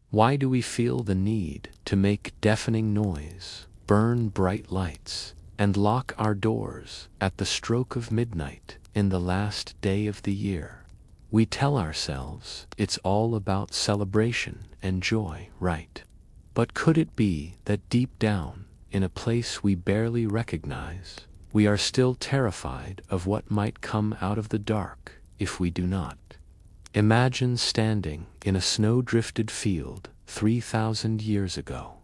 Why do we feel the need to make deafening noise, burn bright lights, and lock our doors at the stroke of midnight in the last day of the year? We tell ourselves it's all about celebration and joy, right? But could it be that deep down, in a place we barely recognize, we are still terrified of what might come out of the dark if we do not? Imagine standing in a snow-drifted field 3,000 years ago.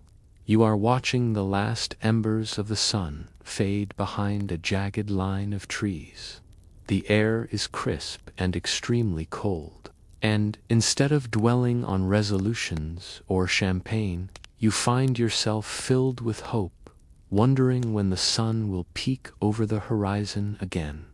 You are watching the last embers of the sun fade behind a jagged line of trees. The air is crisp and extremely cold, and instead of dwelling on resolutions or champagne, you find yourself filled with hope, wondering when the sun will peek over the horizon again.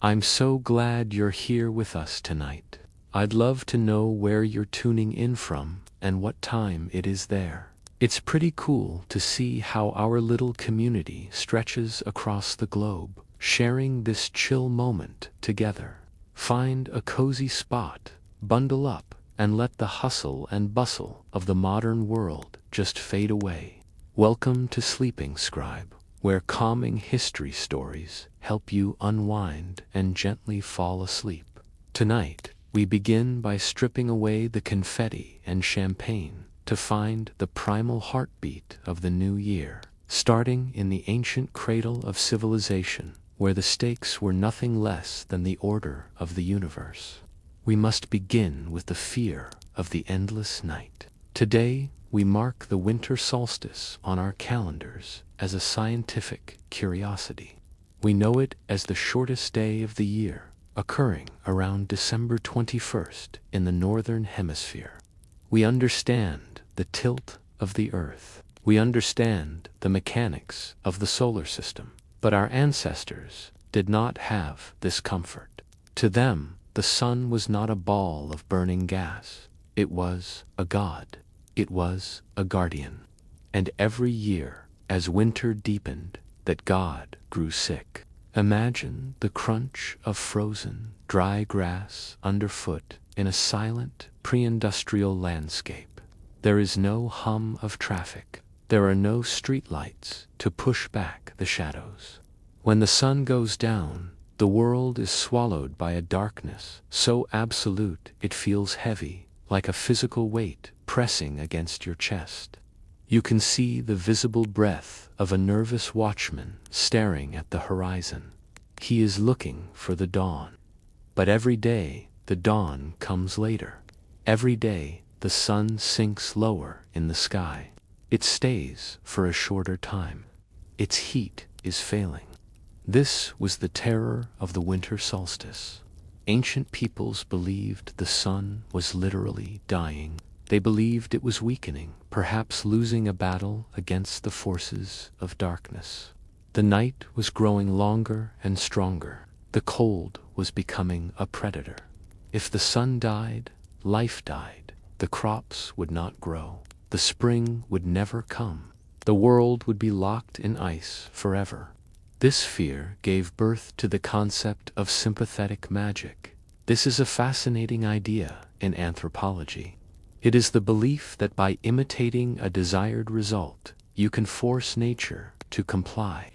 I'm so glad you're here with us tonight. I'd love to know where you're tuning in from and what time it is there. It's pretty cool to see how our little community stretches across the globe, sharing this chill moment together. Find a cozy spot, bundle up, and let the hustle and bustle of the modern world just fade away. Welcome to Sleeping Scribe, where calming history stories help you unwind and gently fall asleep. Tonight, we begin by stripping away the confetti and champagne to find the primal heartbeat of the new year, starting in the ancient cradle of civilization, where the stakes were nothing less than the order of the universe. We must begin with the fear of the endless night. Today, we mark the winter solstice on our calendars as a scientific curiosity. We know it as the shortest day of the year, occurring around December 21st in the northern hemisphere. We understand the tilt of the Earth. We understand the mechanics of the solar system. But our ancestors did not have this comfort. To them, the sun was not a ball of burning gas. It was a god. It was a guardian. And every year, as winter deepened, that god grew sick. Imagine the crunch of frozen, dry grass underfoot in a silent, pre-industrial landscape. There is no hum of traffic. There are no streetlights to push back the shadows. When the sun goes down, the world is swallowed by a darkness so absolute it feels heavy, like a physical weight pressing against your chest. You can see the visible breath of a nervous watchman staring at the horizon. He is looking for the dawn. But every day, the dawn comes later. Every day, the sun sinks lower in the sky. It stays for a shorter time. Its heat is failing. This was the terror of the winter solstice. Ancient peoples believed the sun was literally dying. They believed it was weakening, perhaps losing a battle against the forces of darkness. The night was growing longer and stronger. The cold was becoming a predator. If the sun died, life died. The crops would not grow. The spring would never come. The world would be locked in ice forever. This fear gave birth to the concept of sympathetic magic. This is a fascinating idea in anthropology. It is the belief that by imitating a desired result, you can force nature to comply.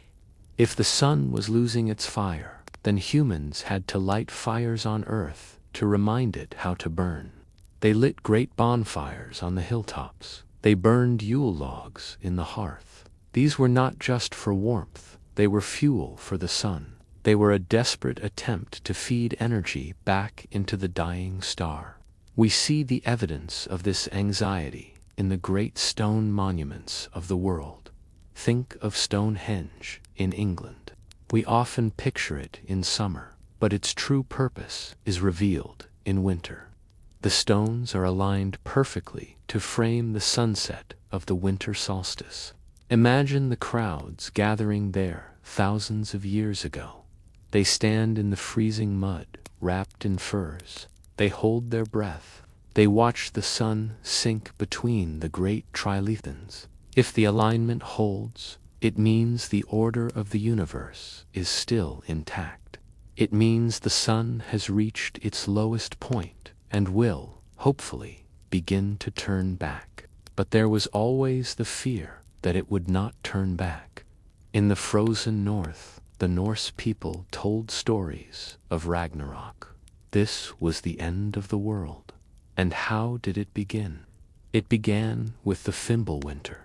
If the sun was losing its fire, then humans had to light fires on Earth to remind it how to burn. They lit great bonfires on the hilltops. They burned Yule logs in the hearth. These were not just for warmth. They were fuel for the sun. They were a desperate attempt to feed energy back into the dying star. We see the evidence of this anxiety in the great stone monuments of the world. Think of Stonehenge in England. We often picture it in summer, but its true purpose is revealed in winter. The stones are aligned perfectly to frame the sunset of the winter solstice. Imagine the crowds gathering there thousands of years ago. They stand in the freezing mud, wrapped in furs. They hold their breath. They watch the sun sink between the great trilithons. If the alignment holds, it means the order of the universe is still intact. It means the sun has reached its lowest point and will, hopefully, begin to turn back. but there was always the fear that it would not turn back. In the frozen north, the Norse people told stories of Ragnarok. This was the end of the world. And how did it begin? It began with the Fimbulwinter.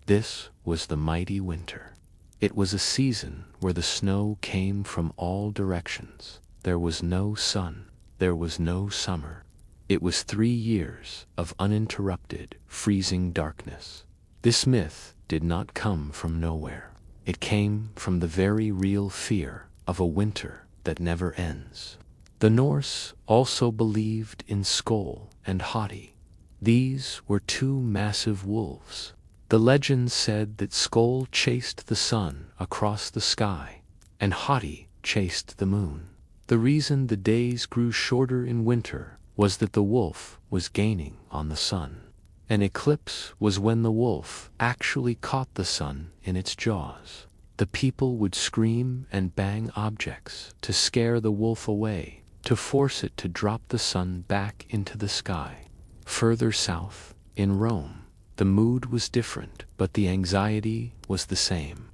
This was the mighty winter. It was a season where the snow came from all directions. There was no sun. There was no summer. It was 3 years of uninterrupted, freezing darkness. This myth did not come from nowhere. It came from the very real fear of a winter that never ends. The Norse also believed in Skoll and Hati. These were 2 massive wolves. The legend said that Skoll chased the sun across the sky, and Hati chased the moon. The reason the days grew shorter in winter was that the wolf was gaining on the sun. An eclipse was when the wolf actually caught the sun in its jaws. The people would scream and bang objects to scare the wolf away, to force it to drop the sun back into the sky. Further south, in Rome, the mood was different, but the anxiety was the same.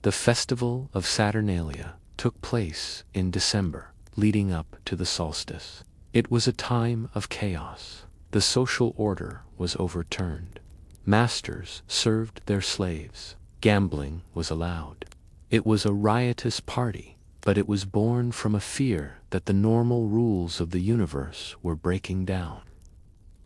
The festival of Saturnalia took place in December, leading up to the solstice. It was a time of chaos. The social order was overturned. Masters served their slaves. Gambling was allowed. It was a riotous party, but it was born from a fear that the normal rules of the universe were breaking down.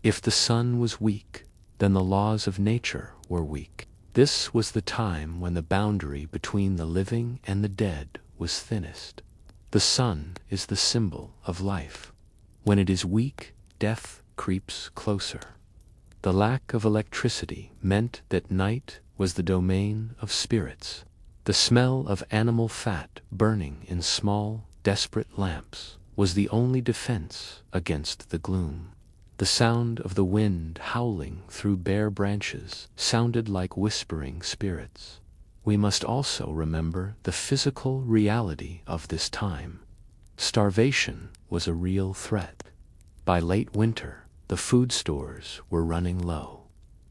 If the sun was weak, then the laws of nature were weak. This was the time when the boundary between the living and the dead was thinnest. The sun is the symbol of life. When it is weak, death creeps closer. The lack of electricity meant that night was the domain of spirits. The smell of animal fat burning in small, desperate lamps was the only defense against the gloom. The sound of the wind howling through bare branches sounded like whispering spirits. We must also remember the physical reality of this time. Starvation was a real threat. By late winter, the food stores were running low.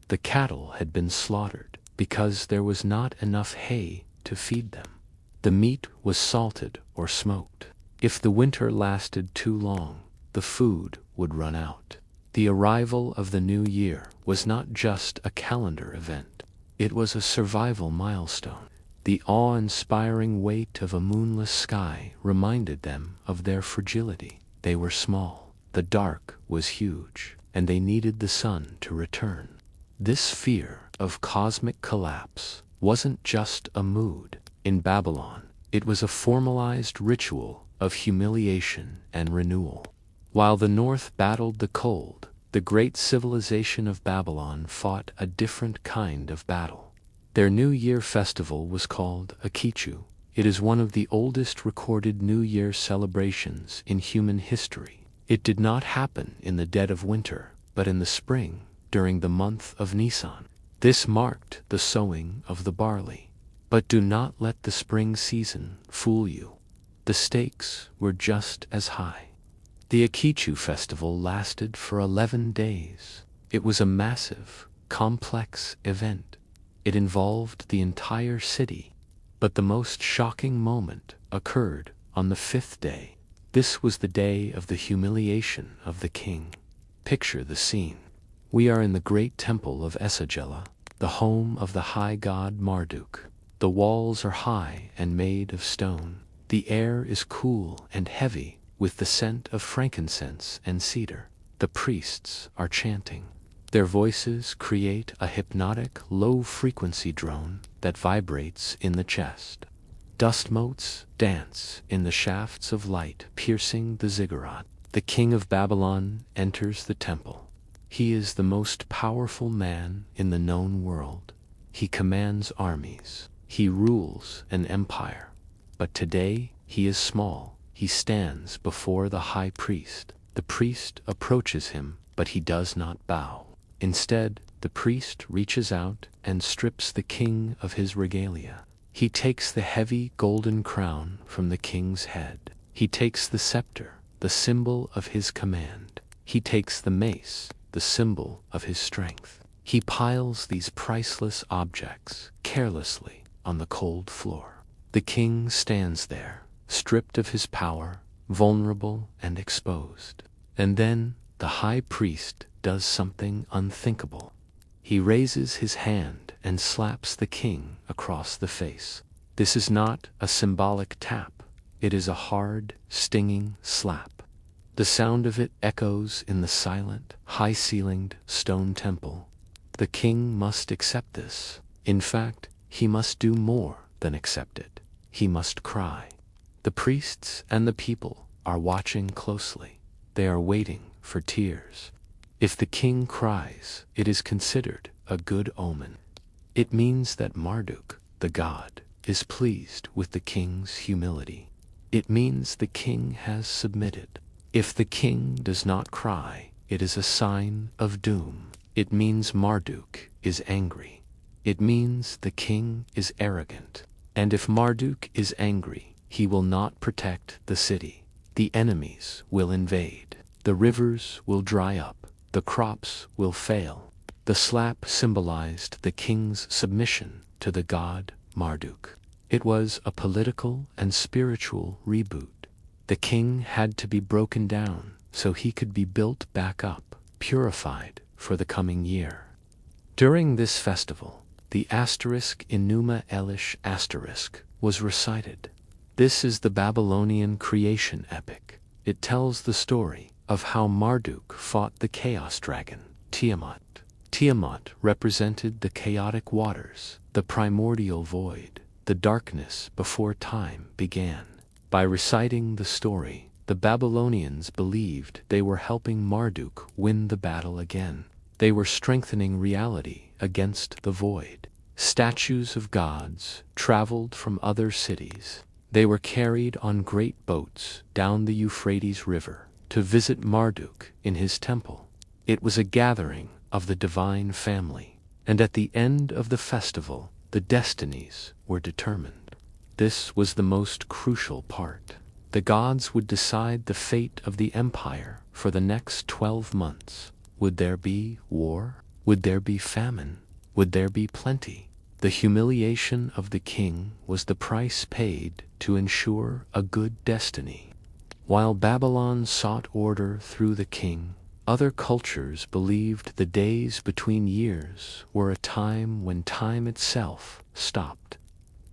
The cattle had been slaughtered because there was not enough hay to feed them. The meat was salted or smoked. If the winter lasted too long, the food would run out. The arrival of the new year was not just a calendar event. It was a survival milestone. The awe-inspiring weight of a moonless sky reminded them of their fragility. They were small. The dark was huge, and they needed the sun to return. This fear of cosmic collapse wasn't just a mood. In Babylon, it was a formalized ritual of humiliation and renewal. While the North battled the cold, the great civilization of Babylon fought a different kind of battle. Their New Year festival was called Akichu. It is one of the oldest recorded New Year celebrations in human history. It did not happen in the dead of winter, but in the spring, during the month of Nisan. This marked the sowing of the barley. But do not let the spring season fool you. The stakes were just as high. The Akichu festival lasted for 11 days. It was a massive, complex event. It involved the entire city. But the most shocking moment occurred on the 5th day. This was the day of the humiliation of the king. Picture the scene. We are in the great temple of Esagila, the home of the high god Marduk. The walls are high and made of stone. The air is cool and heavy with the scent of frankincense and cedar. The priests are chanting. Their voices create a hypnotic, low-frequency drone that vibrates in the chest. Dust motes dance in the shafts of light piercing the ziggurat. The king of Babylon enters the temple. He is the most powerful man in the known world. He commands armies. He rules an empire. But today he is small. He stands before the high priest. The priest approaches him, but he does not bow. Instead, the priest reaches out and strips the king of his regalia. He takes the heavy golden crown from the king's head. He takes the scepter, the symbol of his command. He takes the mace, the symbol of his strength. He piles these priceless objects carelessly on the cold floor. The king stands there, stripped of his power, vulnerable and exposed. And then the high priest does something unthinkable. He raises his hand and slaps the king across the face. This is not a symbolic tap. It is a hard, stinging slap. The sound of it echoes in the silent, high-ceilinged stone temple. The king must accept this. In fact, he must do more than accept it. He must cry. The priests and the people are watching closely. They are waiting for tears. If the king cries, it is considered a good omen. It means that Marduk, the god, is pleased with the king's humility. It means the king has submitted. If the king does not cry, it is a sign of doom. It means Marduk is angry. It means the king is arrogant. And if Marduk is angry, he will not protect the city. The enemies will invade. The rivers will dry up. The crops will fail. The slap symbolized the king's submission to the god Marduk. It was a political and spiritual reboot. The king had to be broken down so he could be built back up, purified for the coming year. During this festival, the asterisk Enuma Elish asterisk was recited. This is the Babylonian creation epic. It tells the story of how Marduk fought the chaos dragon, Tiamat. Tiamat represented the chaotic waters, the primordial void, the darkness before time began. By reciting the story, the Babylonians believed they were helping Marduk win the battle again. They were strengthening reality against the void. Statues of gods traveled from other cities. They were carried on great boats down the Euphrates River to visit Marduk in his temple. It was a gathering of the divine family, and at the end of the festival, the destinies were determined. This was the most crucial part. The gods would decide the fate of the empire for the next 12 months. Would there be war? Would there be famine? Would there be plenty? The humiliation of the king was the price paid to ensure a good destiny. While Babylon sought order through the king, other cultures believed the days between years were a time when time itself stopped.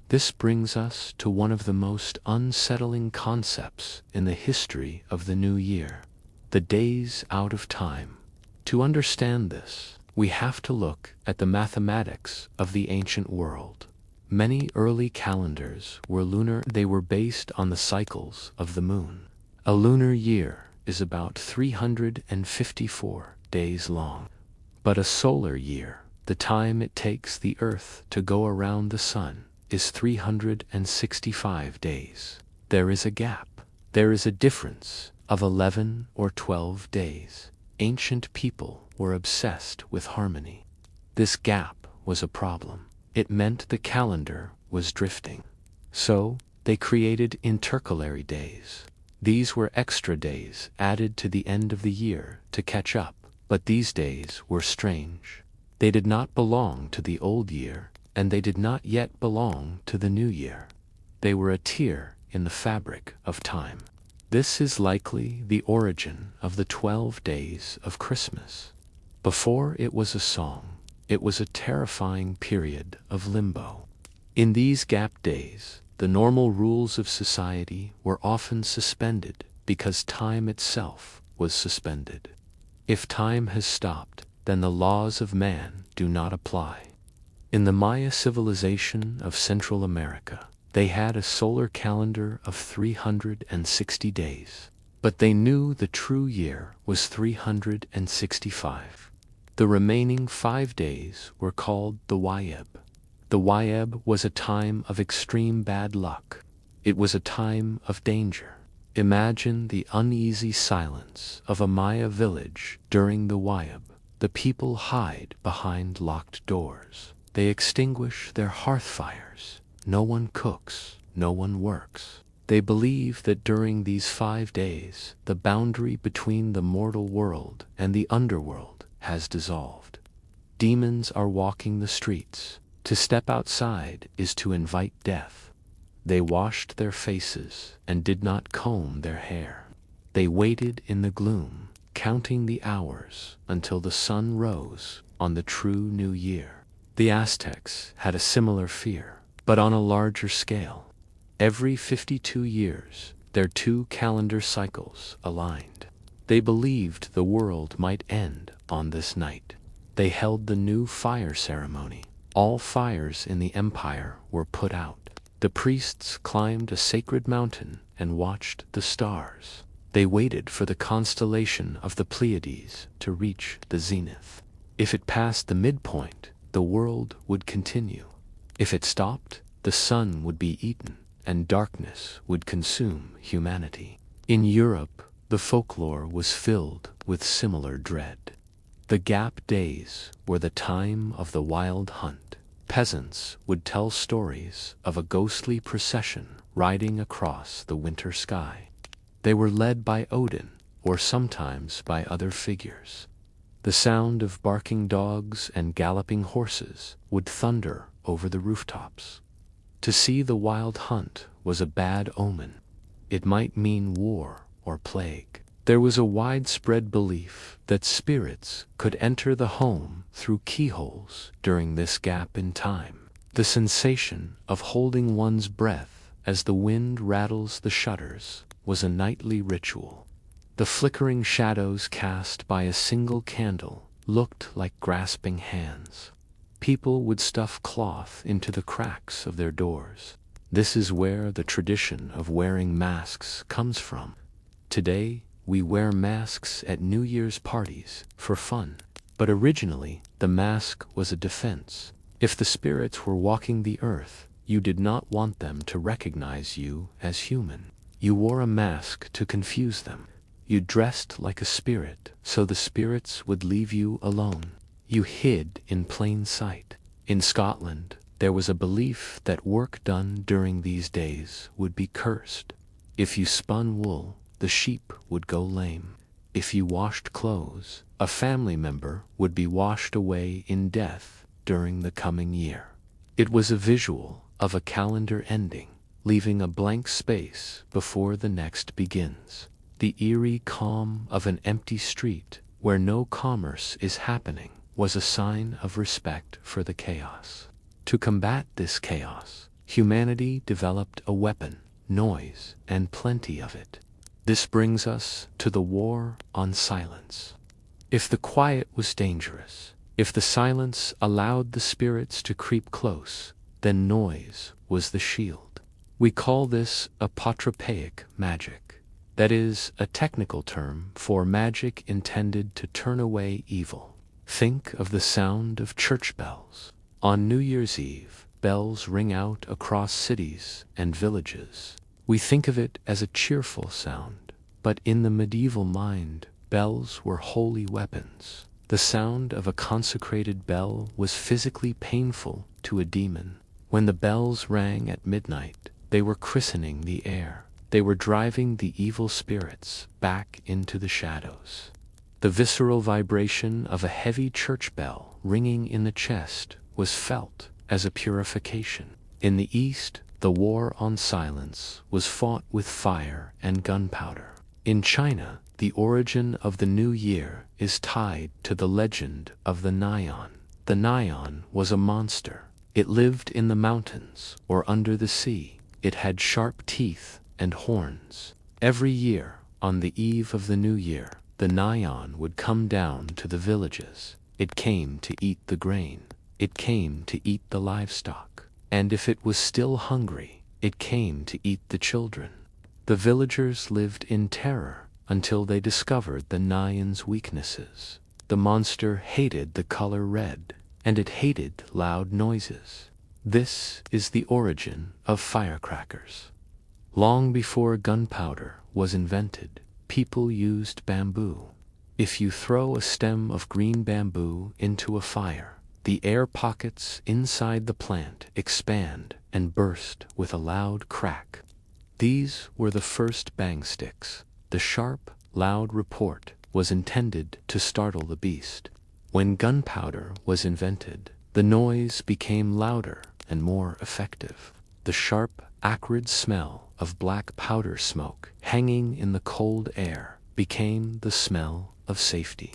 This brings us to one of the most unsettling concepts in the history of the new year: the days out of time. To understand this, we have to look at the mathematics of the ancient world. Many early calendars were lunar. They were based on the cycles of the moon. A lunar year is about 354 days long. But a solar year, the time it takes the Earth to go around the sun, is 365 days. There is a gap. There is a difference of 11 or 12 days. Ancient people were obsessed with harmony. This gap was a problem. It meant the calendar was drifting. So, they created intercalary days. These were extra days added to the end of the year to catch up, but these days were strange. They did not belong to the old year, and they did not yet belong to the new year. They were a tear in the fabric of time. This is likely the origin of the 12 days of Christmas. Before it was a song, it was a terrifying period of limbo. In these gap days, the normal rules of society were often suspended because time itself was suspended. If time has stopped, then the laws of man do not apply. In the Maya civilization of Central America, they had a solar calendar of 360 days, but they knew the true year was 365. The remaining 5 days were called the Wayeb. The Wayeb was a time of extreme bad luck. It was a time of danger. Imagine the uneasy silence of a Maya village during the Wayeb. The people hide behind locked doors. They extinguish their hearth fires. No one cooks. No one works. They believe that during these 5 days, the boundary between the mortal world and the underworld has dissolved. Demons are walking the streets. To step outside is to invite death. They washed their faces and did not comb their hair. They waited in the gloom, counting the hours until the sun rose on the true new year. The Aztecs had a similar fear, but on a larger scale. Every 52 years, their two calendar cycles aligned. They believed the world might end on this night. They held the new fire ceremony. All fires in the empire were put out. The priests climbed a sacred mountain and watched the stars. They waited for the constellation of the Pleiades to reach the zenith. If it passed the midpoint, the world would continue. If it stopped, the sun would be eaten, and darkness would consume humanity. In Europe, the folklore was filled with similar dread. The gap days were the time of the wild hunt. Peasants would tell stories of a ghostly procession riding across the winter sky. They were led by Odin, or sometimes by other figures. The sound of barking dogs and galloping horses would thunder over the rooftops. To see the wild hunt was a bad omen. It might mean war or plague. There was a widespread belief that spirits could enter the home through keyholes during this gap in time. The sensation of holding one's breath as the wind rattles the shutters was a nightly ritual. The flickering shadows cast by a single candle looked like grasping hands. People would stuff cloth into the cracks of their doors. This is where the tradition of wearing masks comes from. Today, we wear masks at New Year's parties for fun, but originally the mask was a defense. If the spirits were walking the earth, you did not want them to recognize you as human. You wore a mask to confuse them. You dressed like a spirit so the spirits would leave you alone. You hid in plain sight. In Scotland, there was a belief that work done during these days would be cursed. If you spun wool, the sheep would go lame. If you washed clothes, a family member would be washed away in death during the coming year. It was a visual of a calendar ending, leaving a blank space before the next begins. The eerie calm of an empty street where no commerce is happening was a sign of respect for the chaos. To combat this chaos, humanity developed a weapon, noise, and plenty of it. This brings us to the war on silence. If the quiet was dangerous, if the silence allowed the spirits to creep close, then noise was the shield. We call this apotropaic magic. That is a technical term for magic intended to turn away evil. Think of the sound of church bells. On New Year's Eve, bells ring out across cities and villages. We think of it as a cheerful sound, but in the medieval mind, bells were holy weapons. The sound of a consecrated bell was physically painful to a demon. When the bells rang at midnight, they were christening the air. They were driving the evil spirits back into the shadows. The visceral vibration of a heavy church bell ringing in the chest was felt as a purification. In the East, the war on silence was fought with fire and gunpowder. In China, the origin of the new year is tied to the legend of the Nyan. The Nyan was a monster. It lived in the mountains or under the sea. It had sharp teeth and horns. Every year, on the eve of the new year, the Nyan would come down to the villages. It came to eat the grain. It came to eat the livestock. And if it was still hungry, it came to eat the children. The villagers lived in terror until they discovered the Nyan's weaknesses. The monster hated the color red, and it hated loud noises. This is the origin of firecrackers. Long before gunpowder was invented, people used bamboo. If you throw a stem of green bamboo into a fire, the air pockets inside the plant expand and burst with a loud crack. These were the first bang sticks. The sharp, loud report was intended to startle the beast. When gunpowder was invented, the noise became louder and more effective. The sharp, acrid smell of black powder smoke hanging in the cold air became the smell of safety.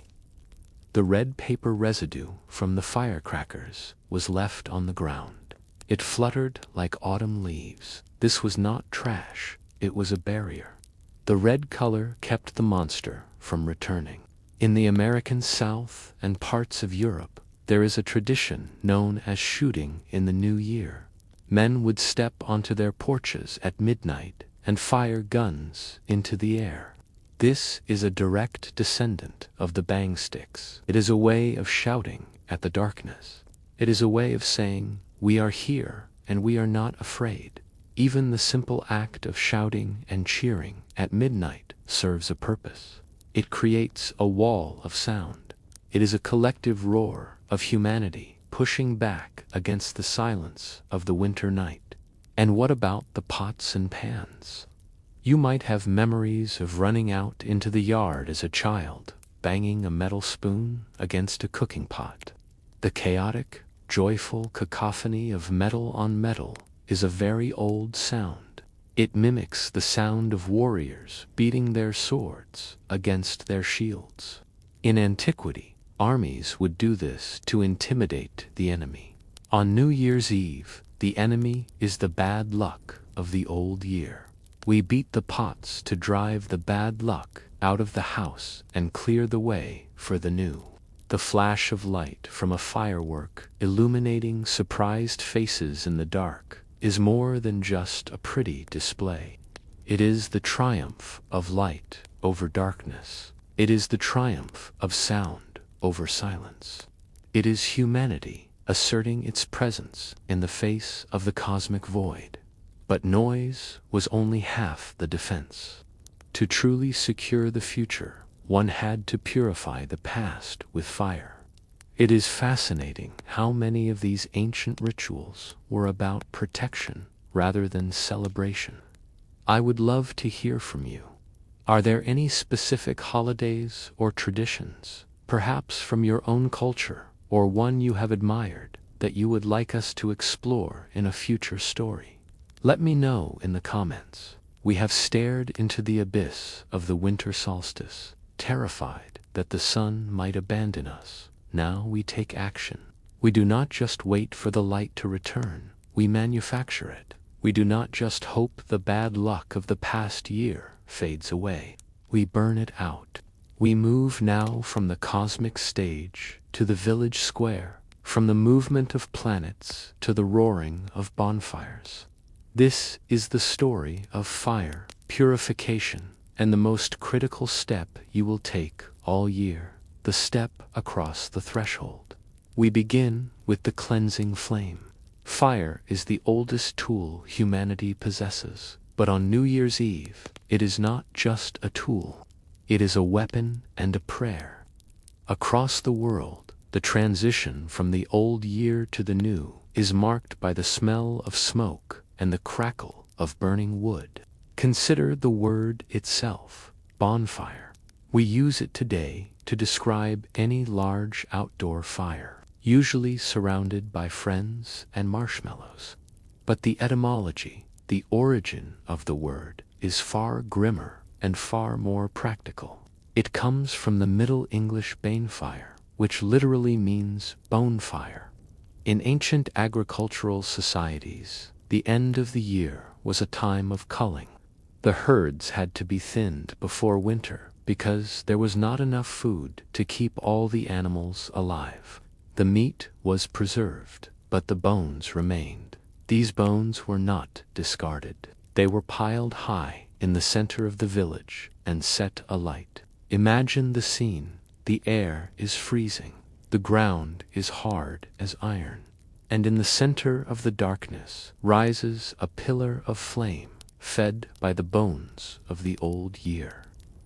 The red paper residue from the firecrackers was left on the ground. It fluttered like autumn leaves. This was not trash, it was a barrier. The red color kept the monster from returning. In the American South and parts of Europe, there is a tradition known as shooting in the new year. Men would step onto their porches at midnight and fire guns into the air. This is a direct descendant of the bang sticks. It is a way of shouting at the darkness. It is a way of saying, "We are here and we are not afraid." Even the simple act of shouting and cheering at midnight serves a purpose. It creates a wall of sound. It is a collective roar of humanity pushing back against the silence of the winter night. And what about the pots and pans? You might have memories of running out into the yard as a child, banging a metal spoon against a cooking pot. The chaotic, joyful cacophony of metal on metal is a very old sound. It mimics the sound of warriors beating their swords against their shields. In antiquity, armies would do this to intimidate the enemy. On New Year's Eve, the enemy is the bad luck of the old year. We beat the pots to drive the bad luck out of the house and clear the way for the new. The flash of light from a firework illuminating surprised faces in the dark is more than just a pretty display. It is the triumph of light over darkness. It is the triumph of sound over silence. It is humanity asserting its presence in the face of the cosmic void. But noise was only half the defense. To truly secure the future, one had to purify the past with fire. It is fascinating how many of these ancient rituals were about protection rather than celebration. I would love to hear from you. Are there any specific holidays or traditions, perhaps from your own culture or one you have admired, that you would like us to explore in a future story? Let me know in the comments. We have stared into the abyss of the winter solstice, terrified that the sun might abandon us. Now we take action. We do not just wait for the light to return, we manufacture it. We do not just hope the bad luck of the past year fades away. We burn it out. We move now from the cosmic stage to the village square, from the movement of planets to the roaring of bonfires. This is the story of fire, purification, and the most critical step you will take all year, the step across the threshold. We begin with the cleansing flame. Fire is the oldest tool humanity possesses, but on New Year's Eve, it is not just a tool. It is a weapon and a prayer. Across the world, the transition from the old year to the new is marked by the smell of smoke and the crackle of burning wood. Consider the word itself, bonfire. We use it today to describe any large outdoor fire, usually surrounded by friends and marshmallows. But the etymology, the origin of the word, is far grimmer and far more practical. It comes from the Middle English banefire, which literally means bone fire. In ancient agricultural societies, the end of the year was a time of culling. The herds had to be thinned before winter because there was not enough food to keep all the animals alive. The meat was preserved, but the bones remained. These bones were not discarded. They were piled high in the center of the village and set alight. Imagine the scene. The air is freezing. The ground is hard as iron. And in the center of the darkness rises a pillar of flame, fed by the bones of the old year.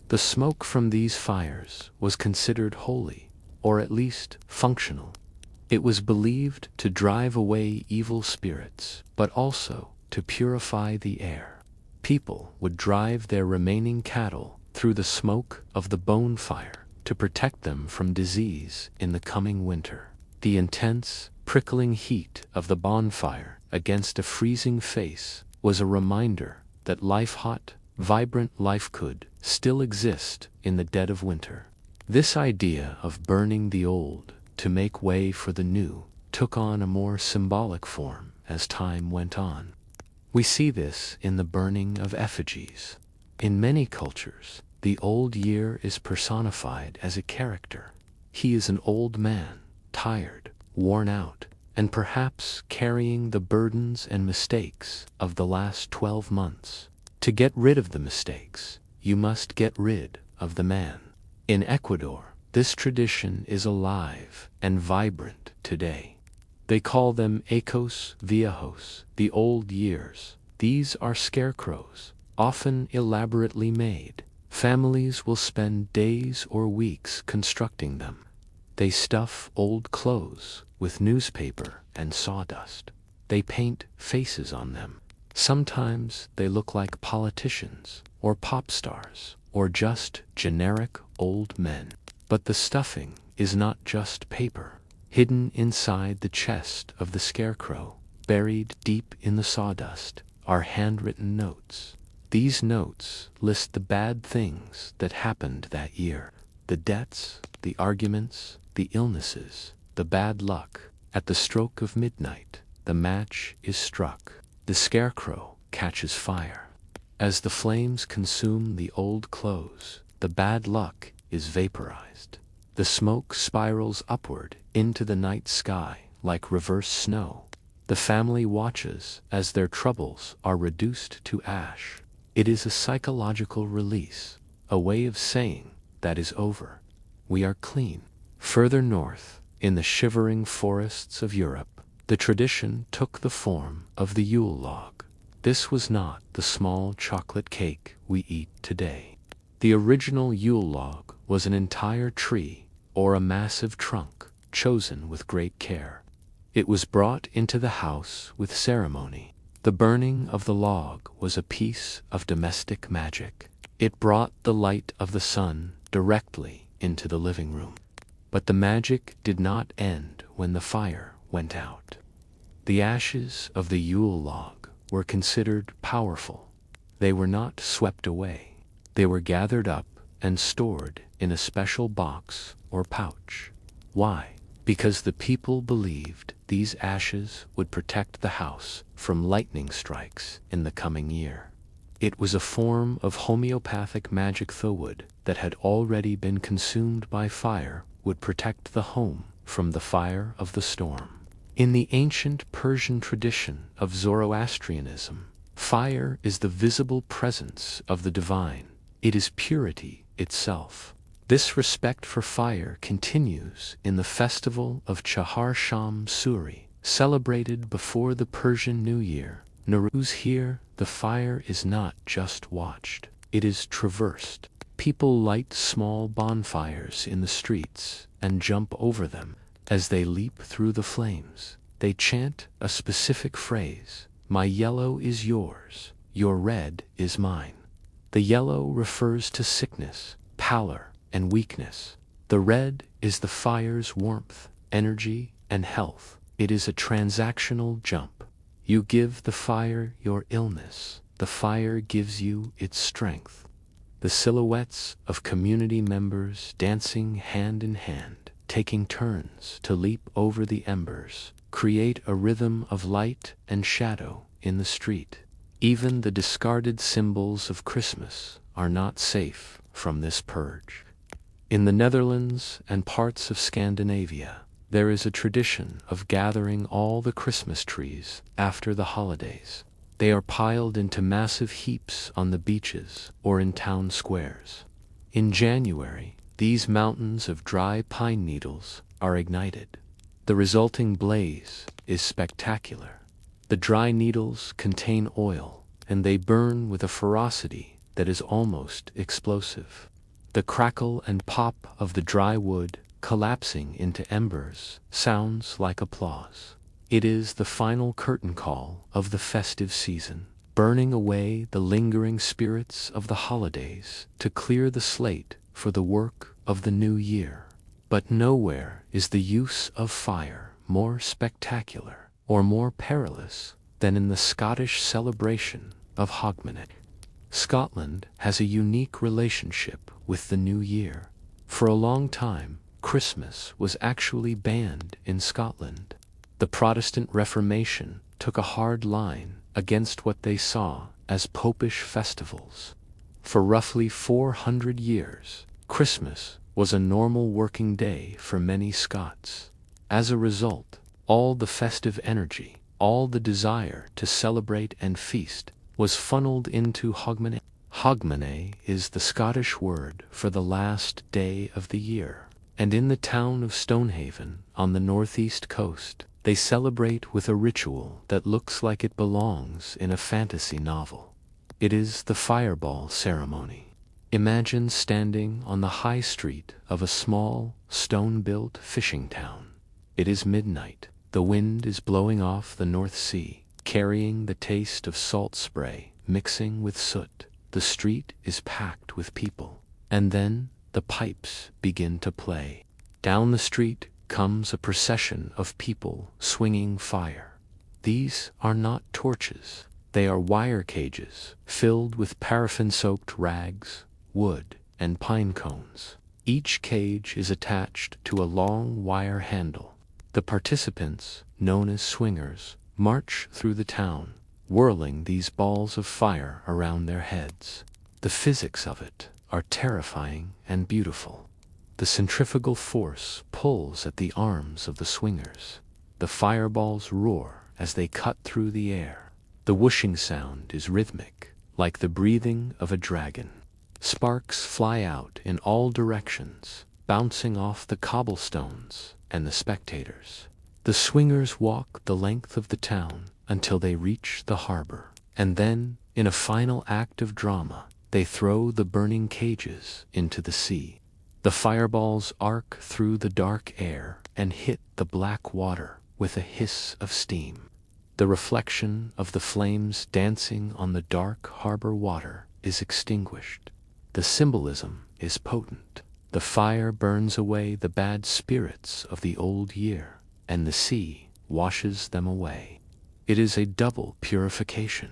The smoke from these fires was considered holy, or at least functional. It was believed to drive away evil spirits, but also to purify the air. People would drive their remaining cattle through the smoke of the bonfire to to protect them from disease in the coming winter. The intense, prickling heat of the bonfire against a freezing face was a reminder that life-hot, vibrant life could still exist in the dead of winter. This idea of burning the old to make way for the new took on a more symbolic form as time went on. We see this in the burning of effigies. In many cultures, the old year is personified as a character. He is an old man, tired, worn out, and perhaps carrying the burdens and mistakes of the last 12 months. To get rid of the mistakes, you must get rid of the man. In Ecuador, this tradition is alive and vibrant today. They call them ecos viejos, the old years. These are scarecrows, often elaborately made. Families will spend days or weeks constructing them. They stuff old clothes with newspaper and sawdust. They paint faces on them. Sometimes they look like politicians, or pop stars, or just generic old men. But the stuffing is not just paper. Hidden inside the chest of the scarecrow, buried deep in the sawdust, are handwritten notes. These notes list the bad things that happened that year. The debts, the arguments, the illnesses, the bad luck. At the stroke of midnight, the match is struck. The scarecrow catches fire. As the flames consume the old clothes, the bad luck is vaporized. The smoke spirals upward into the night sky like reverse snow. The family watches as their troubles are reduced to ash. It is a psychological release, a way of saying that is over. We are clean. Further north, in the shivering forests of Europe, the tradition took the form of the Yule log. This was not the small chocolate cake we eat today. The original Yule log was an entire tree or a massive trunk chosen with great care. It was brought into the house with ceremony. The burning of the log was a piece of domestic magic. It brought the light of the sun directly into the living room. But the magic did not end when the fire went out. The ashes of the Yule log were considered powerful. They were not swept away. They were gathered up and stored in a special box or pouch. Why? Because the people believed these ashes would protect the house from lightning strikes in the coming year. It was a form of homeopathic magic. The wood that had already been consumed by fire would protect the home from the fire of the storm. In the ancient Persian tradition of Zoroastrianism, fire is the visible presence of the divine. It is purity itself. This respect for fire continues in the festival of Chahar Sham Suri, celebrated before the Persian New Year. Nowruz. Here, the fire is not just watched, it is traversed. People light small bonfires in the streets and jump over them. As they leap through the flames, they chant a specific phrase: "My yellow is yours, your red is mine." The yellow refers to sickness, pallor, and weakness. The red is the fire's warmth, energy, and health. It is a transactional jump. You give the fire your illness, the fire gives you its strength. The silhouettes of community members dancing hand in hand, taking turns to leap over the embers, create a rhythm of light and shadow in the street. Even the discarded symbols of Christmas are not safe from this purge. In the Netherlands and parts of Scandinavia, there is a tradition of gathering all the Christmas trees after the holidays. They are piled into massive heaps on the beaches or in town squares. In January, these mountains of dry pine needles are ignited. The resulting blaze is spectacular. The dry needles contain oil, and they burn with a ferocity that is almost explosive. The crackle and pop of the dry wood collapsing into embers sounds like applause. It is the final curtain call of the festive season, burning away the lingering spirits of the holidays to clear the slate for the work of the new year. But nowhere is the use of fire more spectacular or more perilous than in the Scottish celebration of Hogmanay. Scotland has a unique relationship with the new year. For a long time, Christmas was actually banned in Scotland. The Protestant Reformation took a hard line against what they saw as popish festivals. For roughly 400 years, Christmas was a normal working day for many Scots. As a result, all the festive energy, all the desire to celebrate and feast, was funneled into Hogmanay. Hogmanay is the Scottish word for the last day of the year, and in the town of Stonehaven, on the northeast coast, they celebrate with a ritual that looks like it belongs in a fantasy novel. It is the fireball ceremony. Imagine standing on the high street of a small, stone-built fishing town. It is midnight. The wind is blowing off the North Sea, carrying the taste of salt spray mixing with soot. The street is packed with people, and then the pipes begin to play. Down the street comes a procession of people swinging fire. These are not torches. They are wire cages filled with paraffin-soaked rags, wood, and pine cones. Each cage is attached to a long wire handle. The participants, known as swingers, march through the town, whirling these balls of fire around their heads. The physics of it are terrifying and beautiful. The centrifugal force pulls at the arms of the swingers. The fireballs roar as they cut through the air. The whooshing sound is rhythmic, like the breathing of a dragon. Sparks fly out in all directions, bouncing off the cobblestones and the spectators. The swingers walk the length of the town until they reach the harbor, and then, in a final act of drama, they throw the burning cages into the sea. The fireballs arc through the dark air and hit the black water with a hiss of steam. The reflection of the flames dancing on the dark harbor water is extinguished. The symbolism is potent. The fire burns away the bad spirits of the old year, and the sea washes them away. It is a double purification,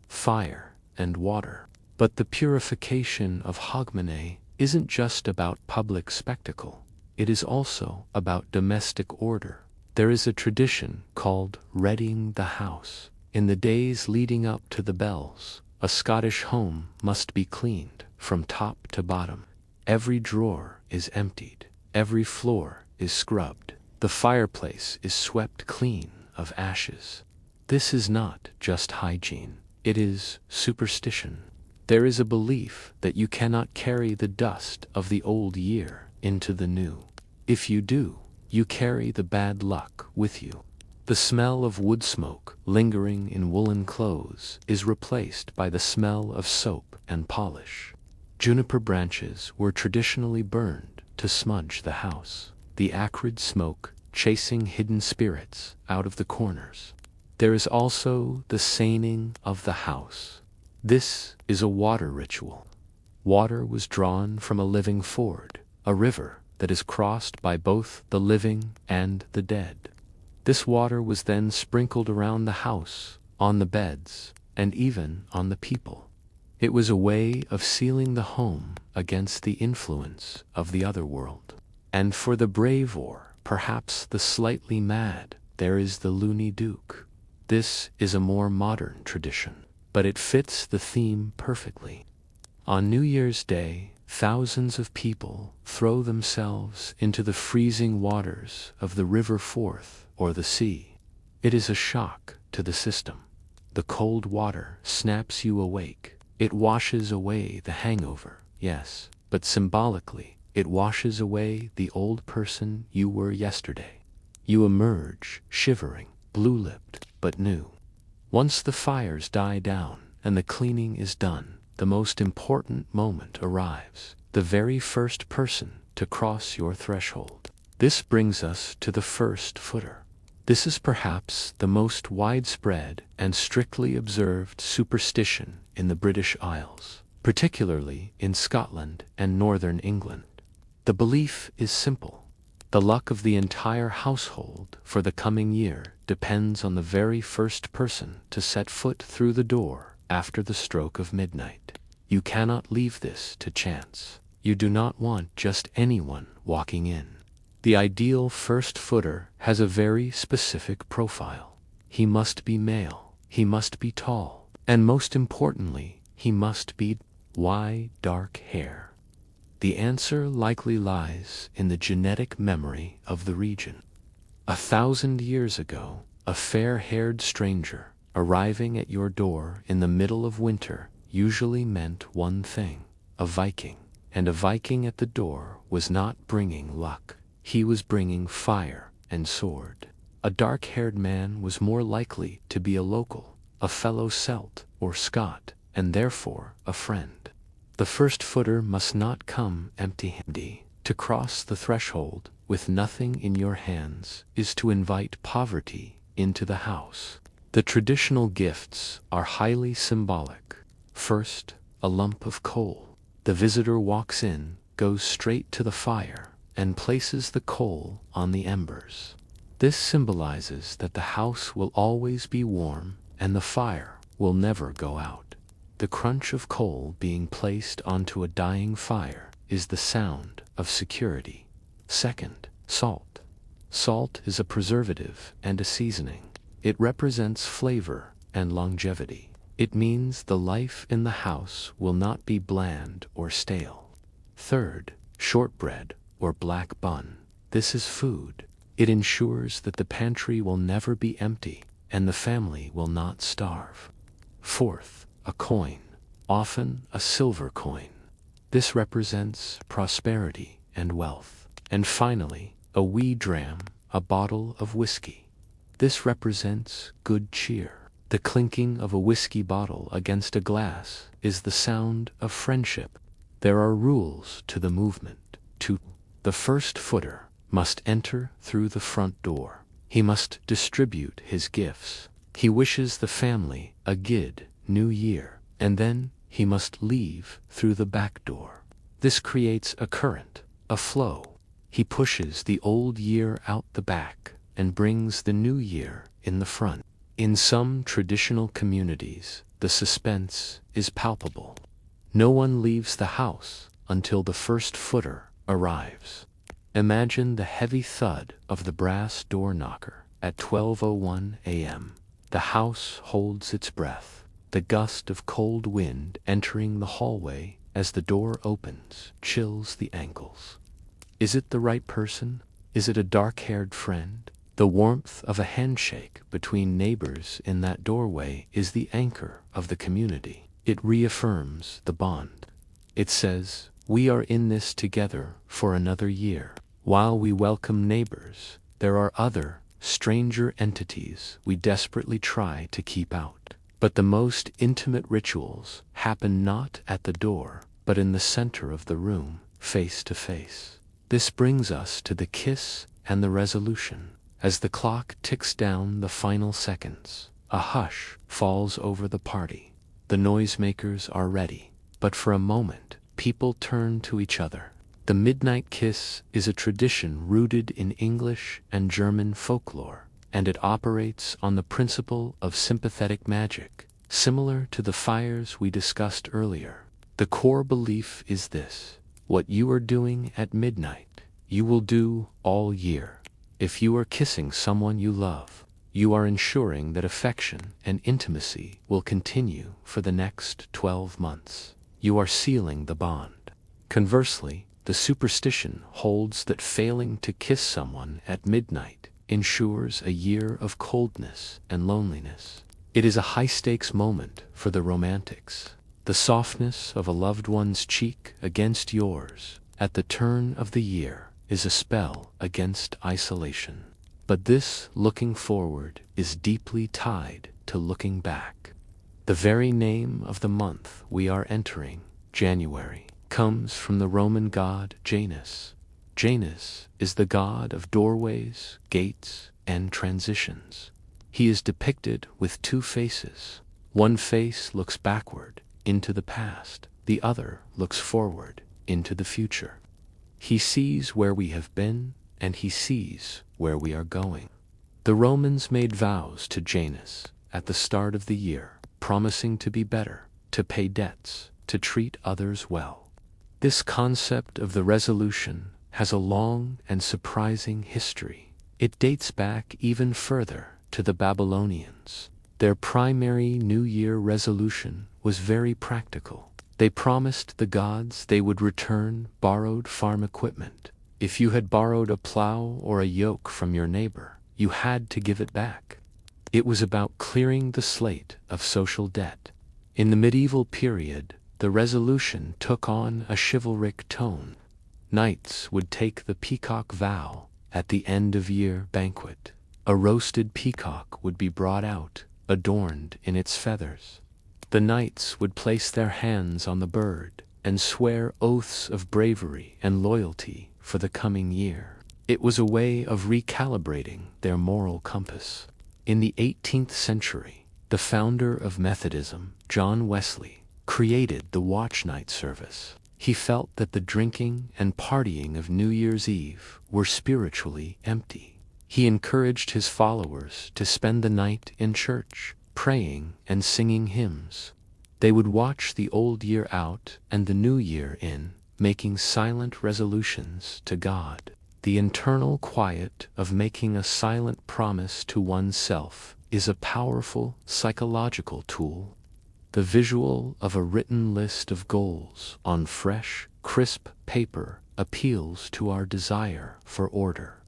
fire and water. But the purification of Hogmanay isn't just about public spectacle. It is also about domestic order. There is a tradition called readying the house. In the days leading up to the bells, a Scottish home must be cleaned from top to bottom. Every drawer is emptied. Every floor is scrubbed. The fireplace is swept clean of ashes. This is not just hygiene. It is superstition. There is a belief that you cannot carry the dust of the old year into the new. If you do, you carry the bad luck with you. The smell of wood smoke lingering in woolen clothes is replaced by the smell of soap and polish. Juniper branches were traditionally burned to smudge the house, the acrid smoke chasing hidden spirits out of the corners. There is also the seining of the house. This is a water ritual. Water was drawn from a living ford, a river that is crossed by both the living and the dead. This water was then sprinkled around the house, on the beds, and even on the people. It was a way of sealing the home against the influence of the other world. And for the brave or perhaps the slightly mad, there is the Loony Duke. This is a more modern tradition, but it fits the theme perfectly. On New Year's Day, thousands of people throw themselves into the freezing waters of the River Forth or the sea. It is a shock to the system. The cold water snaps you awake. It washes away the hangover, yes, but symbolically, it washes away the old person you were yesterday. You emerge shivering, blue-lipped, but new. Once the fires die down and the cleaning is done, the most important moment arrives, the very first person to cross your threshold. This brings us to the first footer. This is perhaps the most widespread and strictly observed superstition in the British Isles, particularly in Scotland and northern England. The belief is simple. The luck of the entire household for the coming year depends on the very first person to set foot through the door after the stroke of midnight. You cannot leave this to chance. You do not want just anyone walking in. The ideal first footer has a very specific profile. He must be male, he must be tall, and most importantly, he must be why dark hair. The answer likely lies in the genetic memory of the region. 1,000 years ago, a fair-haired stranger arriving at your door in the middle of winter usually meant one thing: a Viking. And a Viking at the door was not bringing luck. He was bringing fire and sword. A dark-haired man was more likely to be a local, a fellow Celt or Scot, and therefore a friend. The first footer must not come empty-handed. To cross the threshold with nothing in your hands is to invite poverty into the house. The traditional gifts are highly symbolic. First, a lump of coal. The visitor walks in, goes straight to the fire, and places the coal on the embers. This symbolizes that the house will always be warm and the fire will never go out. The crunch of coal being placed onto a dying fire is the sound of security. Second, salt. Salt is a preservative and a seasoning. It represents flavor and longevity. It means the life in the house will not be bland or stale. Third, shortbread or black bun. This is food. It ensures that the pantry will never be empty and the family will not starve. Fourth, a coin, often a silver coin. This represents prosperity and wealth. And finally, a wee dram, a bottle of whiskey. This represents good cheer. The clinking of a whiskey bottle against a glass is the sound of friendship. There are rules to the movement. The first footer must enter through the front door. He must distribute his gifts. He wishes the family a good new year, and then he must leave through the back door. This creates a current, a flow. He pushes the old year out the back and brings the new year in the front. In some traditional communities, the suspense is palpable. No one leaves the house until the first footer arrives. Imagine the heavy thud of the brass door knocker at 12:01 a.m. The house holds its breath. The gust of cold wind entering the hallway as the door opens chills the ankles. Is it the right person? Is it a dark-haired friend? The warmth of a handshake between neighbors in that doorway is the anchor of the community. It reaffirms the bond. It says, we are in this together for another year. While we welcome neighbors, there are other, stranger entities we desperately try to keep out. But the most intimate rituals happen not at the door, but in the center of the room, face to face. This brings us to the kiss and the resolution. As the clock ticks down the final seconds, a hush falls over the party. The noisemakers are ready, but for a moment, people turn to each other. The midnight kiss is a tradition rooted in English and German folklore, and it operates on the principle of sympathetic magic, similar to the fires we discussed earlier. The core belief is this: what you are doing at midnight, you will do all year. If you are kissing someone you love, you are ensuring that affection and intimacy will continue for the next 12 months. You are sealing the bond. Conversely, the superstition holds that failing to kiss someone at midnight ensures a year of coldness and loneliness. It is a high-stakes moment for the romantics. The softness of a loved one's cheek against yours at the turn of the year is a spell against isolation. But this looking forward is deeply tied to looking back. The very name of the month we are entering, January, comes from the Roman god Janus. Janus is the god of doorways, gates, and transitions. He is depicted with two faces. One face looks backward into the past, the other looks forward into the future. He sees where we have been, and he sees where we are going. The Romans made vows to Janus at the start of the year, promising to be better, to pay debts, to treat others well. This concept of the resolution has a long and surprising history. It dates back even further to the Babylonians. Their primary New Year resolution was very practical. They promised the gods they would return borrowed farm equipment. If you had borrowed a plow or a yoke from your neighbor, you had to give it back. It was about clearing the slate of social debt. In the medieval period, the resolution took on a chivalric tone. Knights would take the peacock vow at the end-of-year banquet. A roasted peacock would be brought out, adorned in its feathers. The knights would place their hands on the bird and swear oaths of bravery and loyalty for the coming year. It was a way of recalibrating their moral compass. In the 18th century, the founder of Methodism, John Wesley, created the watch night service. He felt that the drinking and partying of New Year's Eve were spiritually empty. He encouraged his followers to spend the night in church, praying and singing hymns. They would watch the old year out and the new year in, making silent resolutions to God. The internal quiet of making a silent promise to oneself is a powerful psychological tool. The visual of a written list of goals on fresh, crisp paper appeals to our desire for order.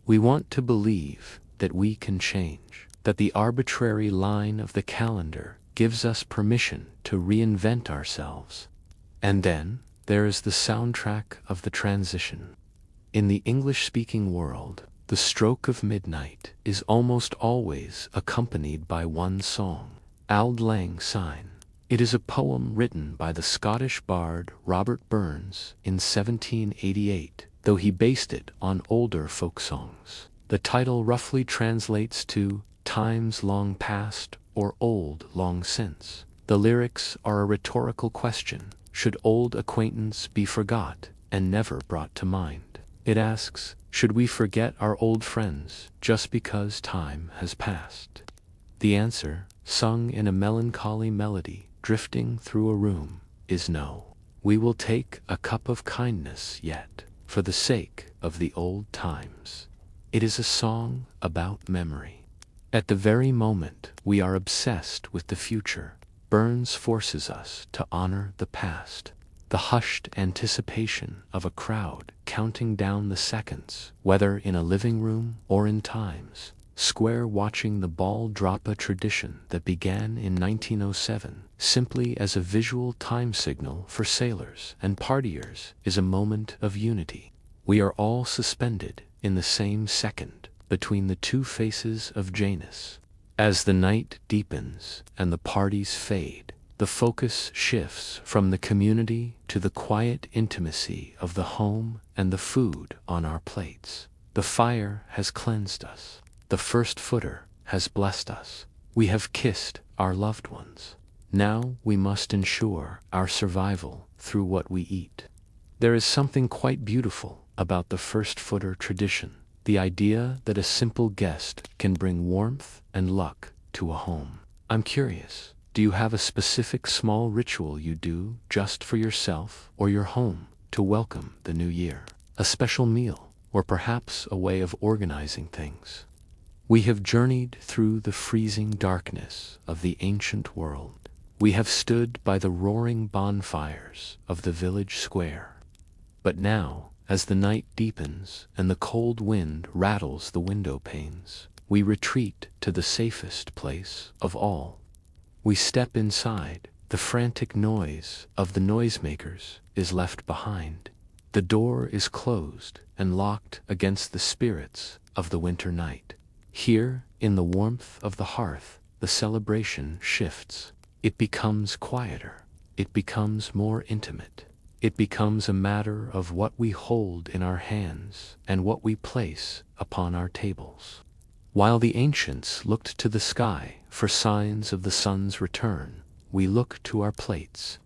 We want to believe that we can change, that the arbitrary line of the calendar gives us permission to reinvent ourselves. And then there is the soundtrack of the transition. In the English-speaking world, the stroke of midnight is almost always accompanied by one song, Auld Lang Syne. It is a poem written by the Scottish bard Robert Burns in 1788, though he based it on older folk songs. The title roughly translates to Times Long Past or Old Long Since. The lyrics are a rhetorical question. Should old acquaintance be forgot and never brought to mind? It asks, should we forget our old friends just because time has passed? The answer, sung in a melancholy melody drifting through a room, is no. We will take a cup of kindness yet, for the sake of the old times. It is a song about memory. At the very moment we are obsessed with the future, Burns forces us to honor the past. The hushed anticipation of a crowd counting down the seconds, whether in a living room or in Times Square watching the ball drop, a tradition that began in 1907 simply as a visual time signal for sailors and partiers, is a moment of unity. We are all suspended in the same second between the two faces of Janus. As the night deepens and the parties fade, the focus shifts from the community to the quiet intimacy of the home and the food on our plates. The fire has cleansed us. The first footer has blessed us. We have kissed our loved ones. Now we must ensure our survival through what we eat. There is something quite beautiful about the first footer tradition, the idea that a simple guest can bring warmth and luck to a home. I'm curious, do you have a specific small ritual you do just for yourself or your home to welcome the new year? A special meal, or perhaps a way of organizing things? We have journeyed through the freezing darkness of the ancient world. We have stood by the roaring bonfires of the village square. But now, as the night deepens and the cold wind rattles the window panes, we retreat to the safest place of all. We step inside. The frantic noise of the noisemakers is left behind. The door is closed and locked against the spirits of the winter night. Here, in the warmth of the hearth, the celebration shifts. It becomes quieter. It becomes more intimate. It becomes a matter of what we hold in our hands and what we place upon our tables. While the ancients looked to the sky for signs of the sun's return, we look to our plates.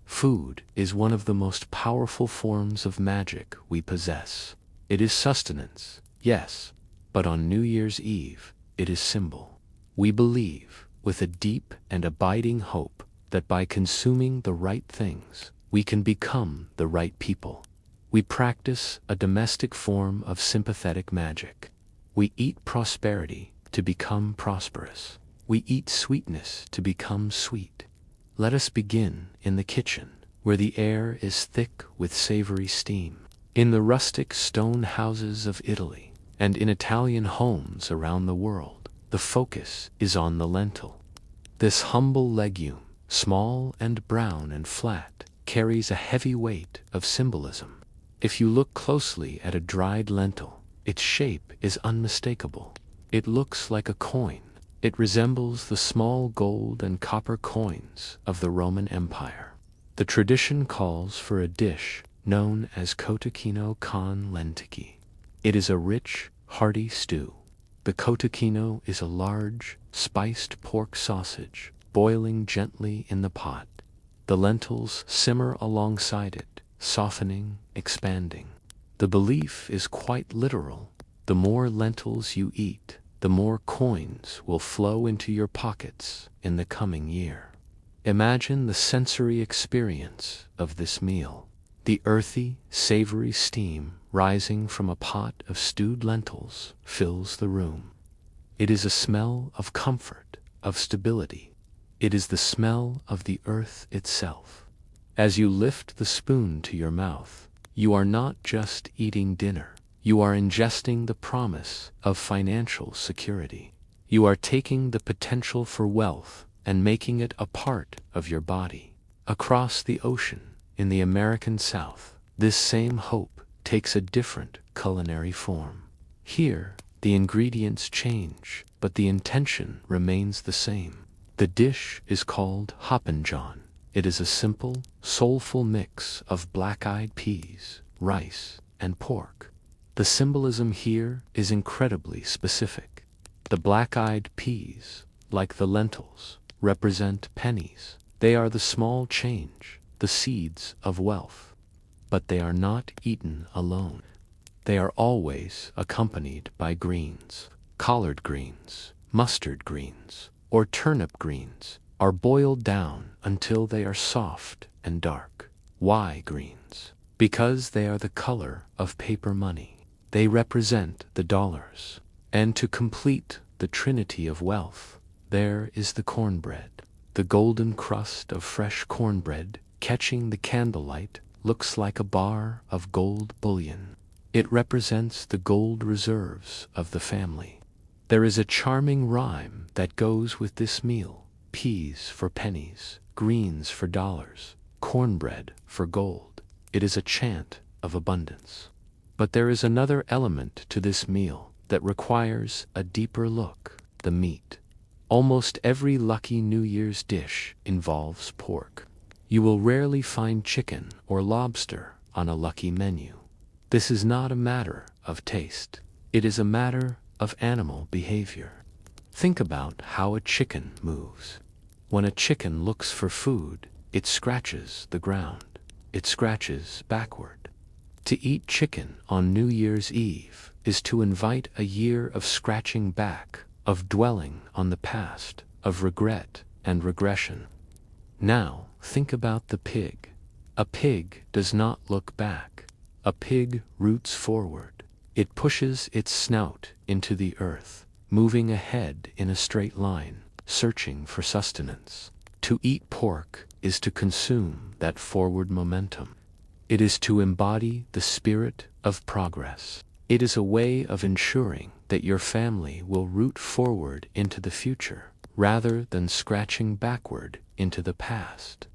Food is one of the most powerful forms of magic we possess. It is sustenance, yes, but on New Year's Eve, it is symbol. We believe, with a deep and abiding hope, that by consuming the right things, we can become the right people. We practice a domestic form of sympathetic magic. We eat prosperity to become prosperous. We eat sweetness to become sweet. Let us begin in the kitchen, where the air is thick with savory steam. In the rustic stone houses of Italy, and in Italian homes around the world, the focus is on the lentil. This humble legume, small and brown and flat, carries a heavy weight of symbolism. If you look closely at a dried lentil, its shape is unmistakable. It looks like a coin. It resembles the small gold and copper coins of the Roman Empire. The tradition calls for a dish known as cotechino con lenticchie. It is a rich, hearty stew. The cotechino is a large, spiced pork sausage, boiling gently in the pot. The lentils simmer alongside it, softening, expanding. The belief is quite literal. The more lentils you eat, the more coins will flow into your pockets in the coming year. Imagine the sensory experience of this meal. The earthy, savory steam rising from a pot of stewed lentils fills the room. It is a smell of comfort, of stability. It is the smell of the earth itself. As you lift the spoon to your mouth, you are not just eating dinner. You are ingesting the promise of financial security. You are taking the potential for wealth and making it a part of your body. Across the ocean, in the American South, this same hope takes a different culinary form. Here, the ingredients change, but the intention remains the same. The dish is called Hoppin' John. It is a simple, soulful mix of black-eyed peas, rice, and pork. The symbolism here is incredibly specific. The black-eyed peas, like the lentils, represent pennies. They are the small change, the seeds of wealth. But they are not eaten alone. They are always accompanied by greens. Collard greens, mustard greens, or turnip greens are boiled down until they are soft and dark. Why greens? Because they are the color of paper money. They represent the dollars. And to complete the trinity of wealth, there is the cornbread. The golden crust of fresh cornbread, catching the candlelight, looks like a bar of gold bullion. It represents the gold reserves of the family. There is a charming rhyme that goes with this meal: peas for pennies, greens for dollars, cornbread for gold. It is a chant of abundance. But there is another element to this meal that requires a deeper look: the meat. Almost every lucky New Year's dish involves pork. You will rarely find chicken or lobster on a lucky menu. This is not a matter of taste. It is a matter of animal behavior. Think about how a chicken moves. When a chicken looks for food, it scratches the ground. It scratches backward. To eat chicken on New Year's Eve is to invite a year of scratching back, of dwelling on the past, of regret and regression. Now, think about the pig. A pig does not look back. A pig roots forward. It pushes its snout into the earth, moving ahead in a straight line, searching for sustenance. To eat pork is to consume that forward momentum. It is to embody the spirit of progress. It is a way of ensuring that your family will root forward into the future, rather than scratching backward into the past.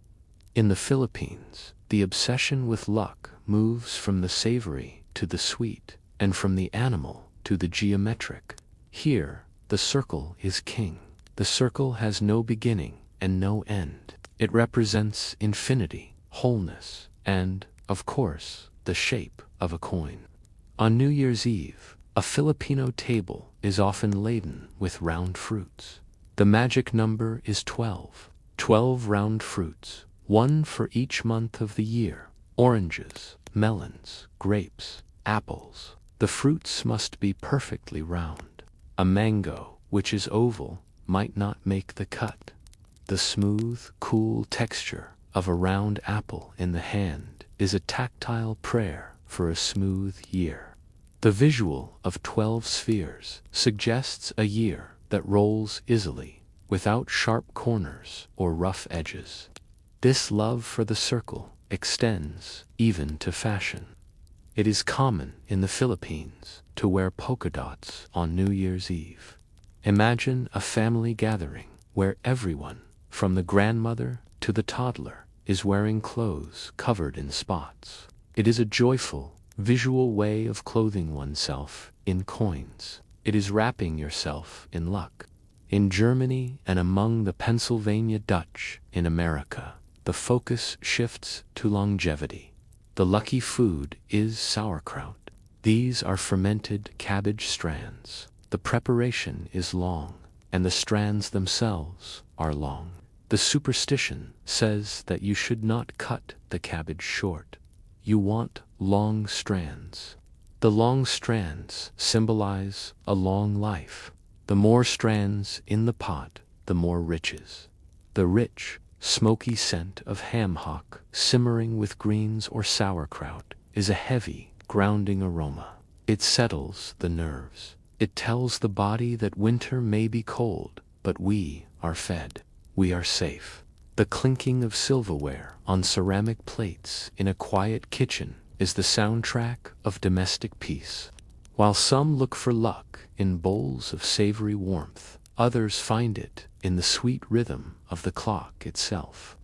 In the Philippines, the obsession with luck moves from the savory to the sweet, and from the animal to the geometric. Here, the circle is king. The circle has no beginning and no end. It represents infinity, wholeness, and, of course, the shape of a coin. On New Year's Eve, a Filipino table is often laden with round fruits. The magic number is 12. 12 round fruits, one for each month of the year. Oranges, melons, grapes, apples. The fruits must be perfectly round. A mango, which is oval, might not make the cut. The smooth, cool texture of a round apple in the hand is a tactile prayer for a smooth year. The visual of 12 spheres suggests a year that rolls easily, without sharp corners or rough edges. This love for the circle extends even to fashion. It is common in the Philippines to wear polka dots on New Year's Eve. Imagine a family gathering where everyone, from the grandmother to the toddler, is wearing clothes covered in spots. It is a joyful, visual way of clothing oneself in coins. It is wrapping yourself in luck. In Germany and among the Pennsylvania Dutch in America, the focus shifts to longevity. The lucky food is sauerkraut. These are fermented cabbage strands. The preparation is long, and the strands themselves are long. The superstition says that you should not cut the cabbage short. You want long strands. The long strands symbolize a long life. The more strands in the pot, the more riches. The rich, smoky scent of ham hock simmering with greens or sauerkraut is a heavy, grounding aroma. It settles the nerves. It tells the body that winter may be cold, but we are fed. We are safe. The clinking of silverware on ceramic plates in a quiet kitchen is the soundtrack of domestic peace. While some look for luck in bowls of savory warmth, others find it in the sweet rhythm of the clock itself.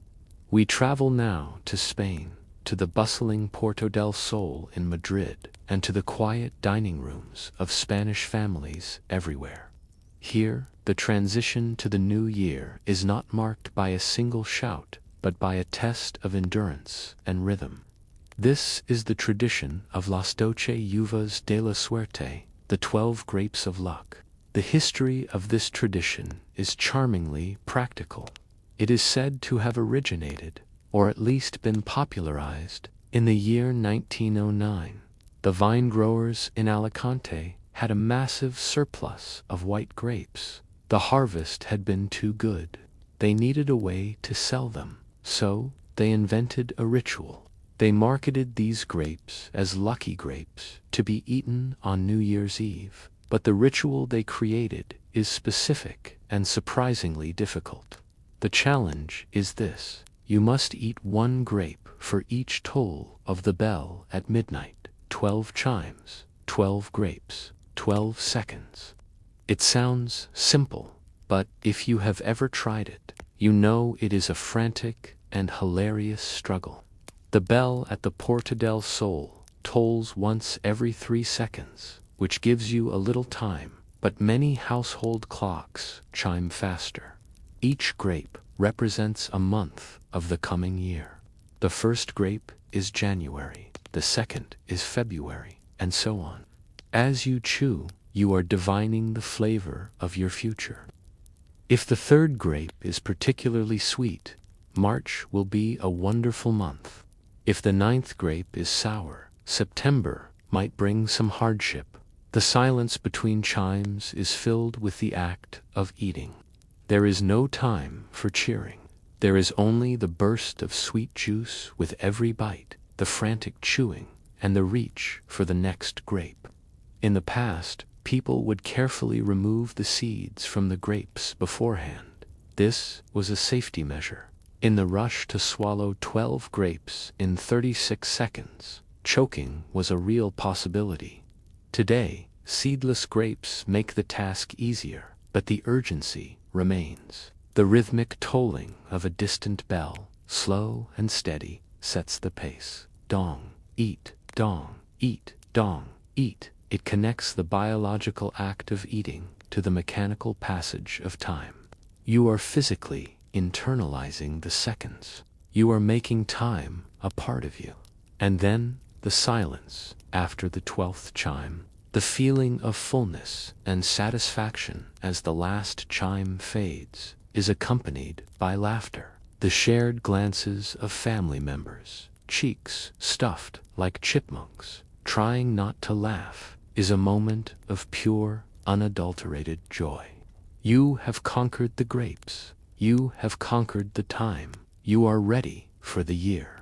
We travel now to Spain, to the bustling Puerto del Sol in Madrid, and to the quiet dining rooms of Spanish families everywhere. Here, the transition to the new year is not marked by a single shout, but by a test of endurance and rhythm. This is the tradition of Las 12 Uvas de la Suerte, the 12 grapes of luck. The history of this tradition is charmingly practical. It is said to have originated, or at least been popularized, in the year 1909. The vine growers in Alicante had a massive surplus of white grapes. The harvest had been too good. They needed a way to sell them, so they invented a ritual. They marketed these grapes as lucky grapes to be eaten on New Year's Eve. But the ritual they created is specific and surprisingly difficult. The challenge is this: you must eat one grape for each toll of the bell at midnight. 12 chimes, 12 grapes, 12 seconds. It sounds simple, but if you have ever tried it, you know it is a frantic and hilarious struggle. The bell at the Puerta del Sol tolls once every 3 seconds, which gives you a little time, but many household clocks chime faster. Each grape represents a month of the coming year. The first grape is January, the second is February, and so on. As you chew, you are divining the flavor of your future. If the third grape is particularly sweet, March will be a wonderful month. If the 9th grape is sour, September might bring some hardship. The silence between chimes is filled with the act of eating. There is no time for cheering. There is only the burst of sweet juice with every bite, the frantic chewing, and the reach for the next grape. In the past, people would carefully remove the seeds from the grapes beforehand. This was a safety measure. In the rush to swallow 12 grapes in 36 seconds, choking was a real possibility. Today, seedless grapes make the task easier, but the urgency remains. The rhythmic tolling of a distant bell, slow and steady, sets the pace. Dong, eat, dong, eat, dong, eat. It connects the biological act of eating to the mechanical passage of time. You are physically internalizing the seconds. You are making time a part of you. And then the silence after the 12th chime, the feeling of fullness and satisfaction as the last chime fades, is accompanied by laughter. The shared glances of family members, cheeks stuffed like chipmunks, trying not to laugh, is a moment of pure, unadulterated joy. You have conquered the grapes. You have conquered the time. You are ready for the year.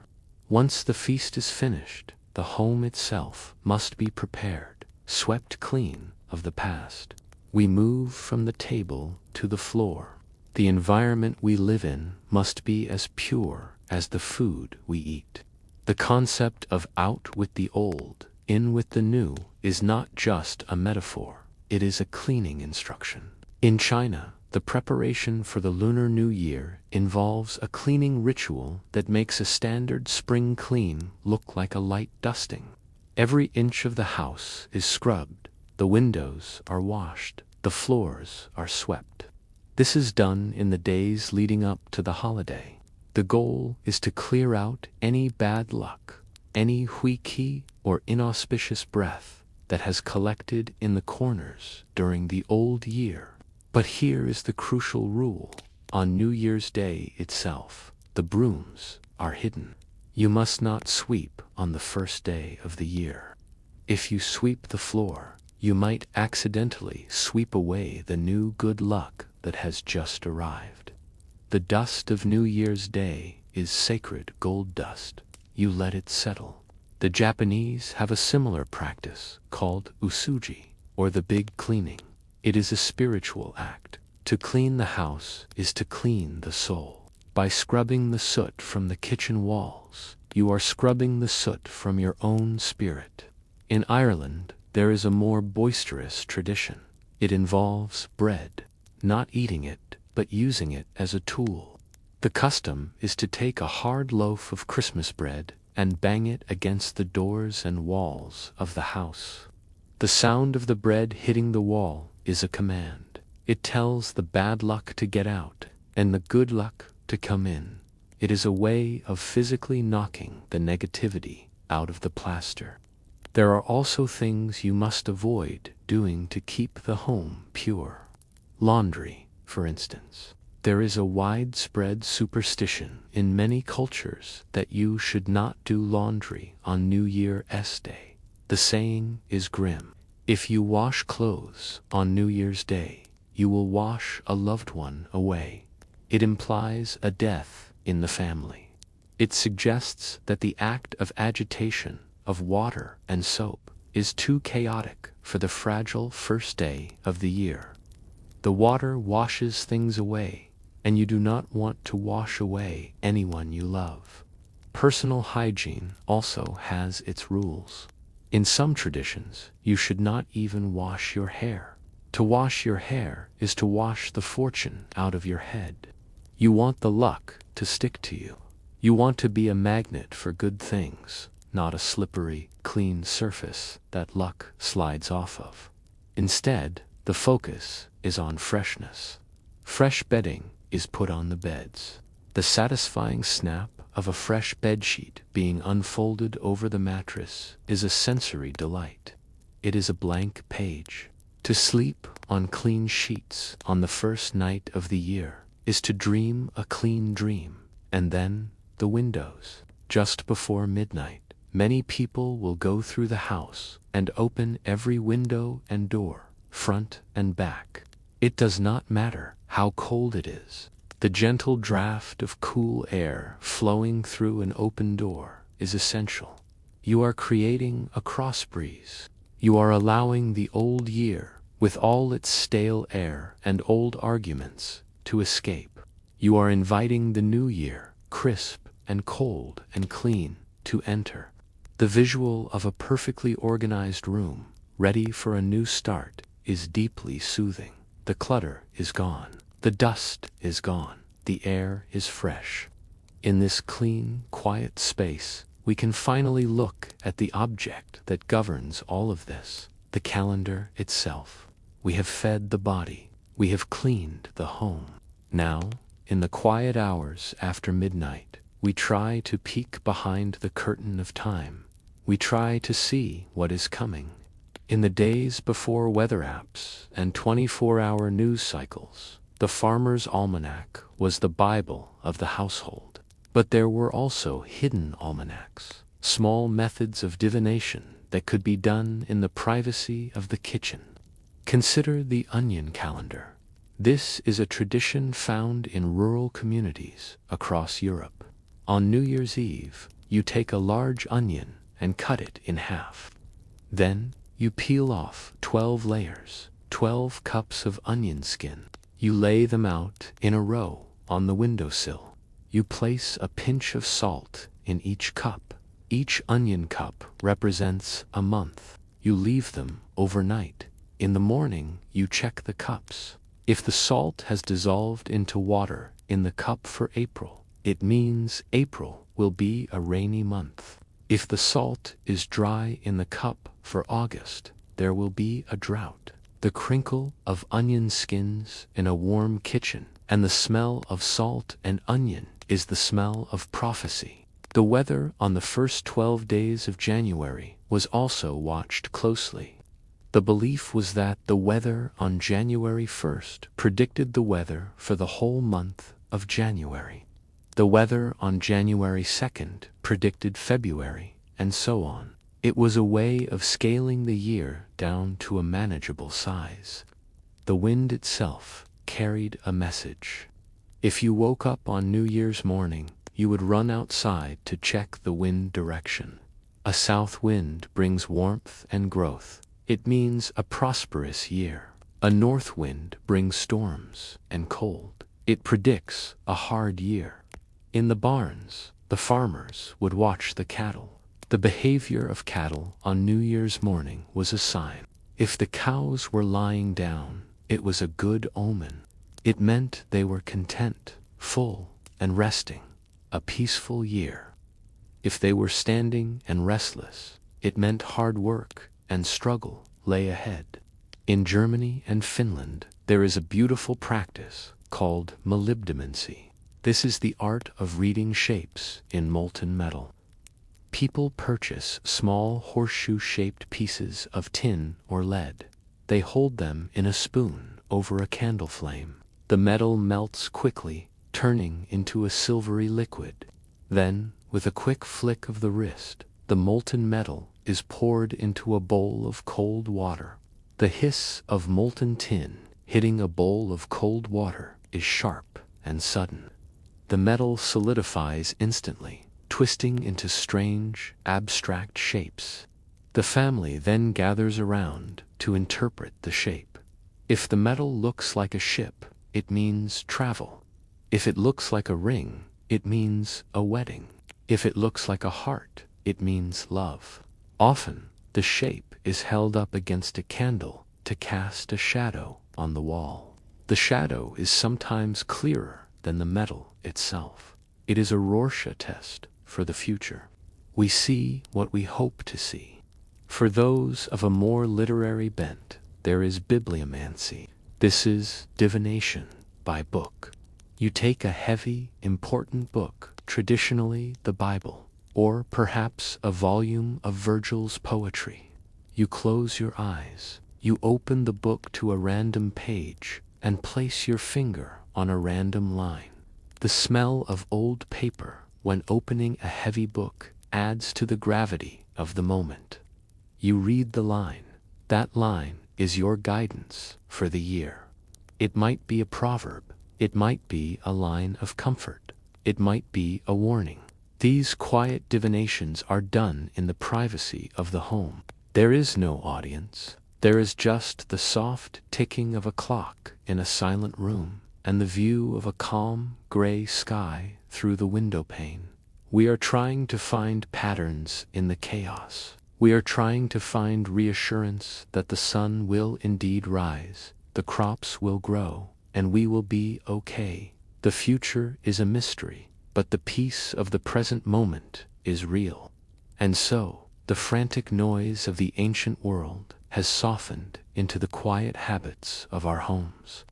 Once the feast is finished, the home itself must be prepared, swept clean of the past. We move from the table to the floor. The environment we live in must be as pure as the food we eat. The concept of out with the old, in with the new is not just a metaphor, it is a cleaning instruction. In China, the preparation for the Lunar New Year involves a cleaning ritual that makes a standard spring clean look like a light dusting. Every inch of the house is scrubbed, the windows are washed, the floors are swept. This is done in the days leading up to the holiday. The goal is to clear out any bad luck, any hui-qi or inauspicious breath that has collected in the corners during the old year. But here is the crucial rule. On New Year's Day itself, the brooms are hidden. You must not sweep on the first day of the year. If you sweep the floor, you might accidentally sweep away the new good luck that has just arrived. The dust of New Year's Day is sacred gold dust. You let it settle. The Japanese have a similar practice called usuji, or the big cleaning. It is a spiritual act. To clean the house is to clean the soul. By scrubbing the soot from the kitchen walls, you are scrubbing the soot from your own spirit. In Ireland, there is a more boisterous tradition. It involves bread, not eating it, but using it as a tool. The custom is to take a hard loaf of Christmas bread and bang it against the doors and walls of the house. The sound of the bread hitting the wall is a command. It tells the bad luck to get out and the good luck to come in. It is a way of physically knocking the negativity out of the plaster. There are also things you must avoid doing to keep the home pure. Laundry, for instance. There is a widespread superstition in many cultures that you should not do laundry on New Year's Day. The saying is grim. If you wash clothes on New Year's Day, you will wash a loved one away. It implies a death in the family. It suggests that the act of agitation of water and soap is too chaotic for the fragile first day of the year. The water washes things away, and you do not want to wash away anyone you love. Personal hygiene also has its rules. In some traditions, you should not even wash your hair. To wash your hair is to wash the fortune out of your head. You want the luck to stick to you. You want to be a magnet for good things, not a slippery, clean surface that luck slides off of. Instead, the focus is on freshness. Fresh bedding is put on the beds. The satisfying snap of a fresh bedsheet being unfolded over the mattress is a sensory delight. It is a blank page. To sleep on clean sheets on the first night of the year is to dream a clean dream. And then, the windows. Just before midnight, many people will go through the house and open every window and door, front and back. It does not matter how cold it is. The gentle draft of cool air flowing through an open door is essential. You are creating a cross breeze. You are allowing the old year, with all its stale air and old arguments, to escape. You are inviting the new year, crisp and cold and clean, to enter. The visual of a perfectly organized room, ready for a new start, is deeply soothing. The clutter is gone. The dust is gone. The air is fresh. In this clean, quiet space, we can finally look at the object that governs all of this, the calendar itself. We have fed the body. We have cleaned the home. Now, in the quiet hours after midnight, we try to peek behind the curtain of time. We try to see what is coming. In the days before weather apps and 24-hour news cycles, The farmer's almanac was the Bible of the household. But there were also hidden almanacs, small methods of divination that could be done in the privacy of the kitchen. Consider the onion calendar. This is a tradition found in rural communities across Europe. On New Year's Eve, you take a large onion and cut it in half. Then, you peel off 12 layers, 12 cups of onion skin. You lay them out in a row on the windowsill. You place a pinch of salt in each cup. Each onion cup represents a month. You leave them overnight. In the morning, you check the cups. If the salt has dissolved into water in the cup for April, it means April will be a rainy month. If the salt is dry in the cup for August, there will be a drought. The crinkle of onion skins in a warm kitchen and the smell of salt and onion is the smell of prophecy. The weather on the first 12 days of January was also watched closely. The belief was that the weather on January 1st predicted the weather for the whole month of January. The weather on January 2nd predicted February, and so on. It was a way of scaling the year down to a manageable size. The wind itself carried a message. If you woke up on New Year's morning, you would run outside to check the wind direction. A south wind brings warmth and growth. It means a prosperous year. A north wind brings storms and cold. It predicts a hard year. In the barns, the farmers would watch the cattle. The behavior of cattle on New Year's morning was a sign. If the cows were lying down, it was a good omen. It meant they were content, full, and resting. A peaceful year. If they were standing and restless, it meant hard work and struggle lay ahead. In Germany and Finland, there is a beautiful practice called molybdenmancy. This is the art of reading shapes in molten metal. People purchase small horseshoe-shaped pieces of tin or lead. They hold them in a spoon over a candle flame. The metal melts quickly, turning into a silvery liquid. Then, with a quick flick of the wrist, the molten metal is poured into a bowl of cold water. The hiss of molten tin hitting a bowl of cold water is sharp and sudden. The metal solidifies instantly, twisting into strange, abstract shapes. The family then gathers around to interpret the shape. If the metal looks like a ship, it means travel. If it looks like a ring, it means a wedding. If it looks like a heart, it means love. Often, the shape is held up against a candle to cast a shadow on the wall. The shadow is sometimes clearer than the metal itself. It is a Rorschach test for the future. We see what we hope to see. For those of a more literary bent, there is bibliomancy. This is divination by book. You take a heavy, important book, traditionally the Bible, or perhaps a volume of Virgil's poetry. You close your eyes, you open the book to a random page, and place your finger on a random line. The smell of old paper when opening a heavy book adds to the gravity of the moment. You read the line. That line is your guidance for the year. It might be a proverb. It might be a line of comfort. It might be a warning. These quiet divinations are done in the privacy of the home. There is no audience. There is just the soft ticking of a clock in a silent room and the view of a calm, gray sky through the window pane. We are trying to find patterns in the chaos. We are trying to find reassurance that the sun will indeed rise, the crops will grow, and we will be okay. The future is a mystery, but the peace of the present moment is real. And so, the frantic noise of the ancient world has softened into the quiet habits of our homes.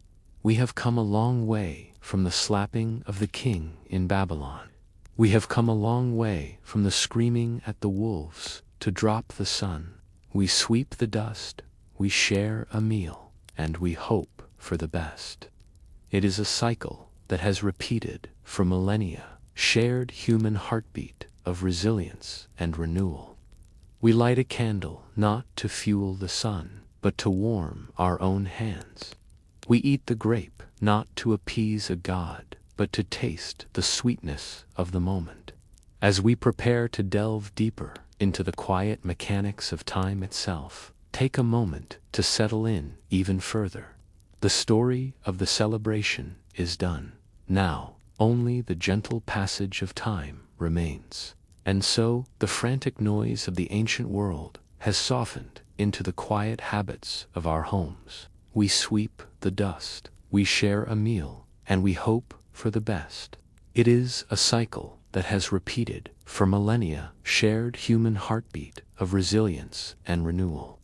We have come a long way from the slapping of the king in Babylon. We have come a long way from the screaming at the wolves to drop the sun. We sweep the dust, we share a meal, and we hope for the best. It is a cycle that has repeated for millennia, shared human heartbeat of resilience and renewal. We light a candle not to fuel the sun, but to warm our own hands. We eat the grape not to appease a god, but to taste the sweetness of the moment. As we prepare to delve deeper into the quiet mechanics of time itself, take a moment to settle in even further. The story of the celebration is done. Now, only the gentle passage of time remains. And so, the frantic noise of the ancient world has softened into the quiet habits of our homes. We sweep the dust, we share a meal, and we hope for the best. It is a cycle that has repeated for millennia, shared human heartbeat of resilience and renewal.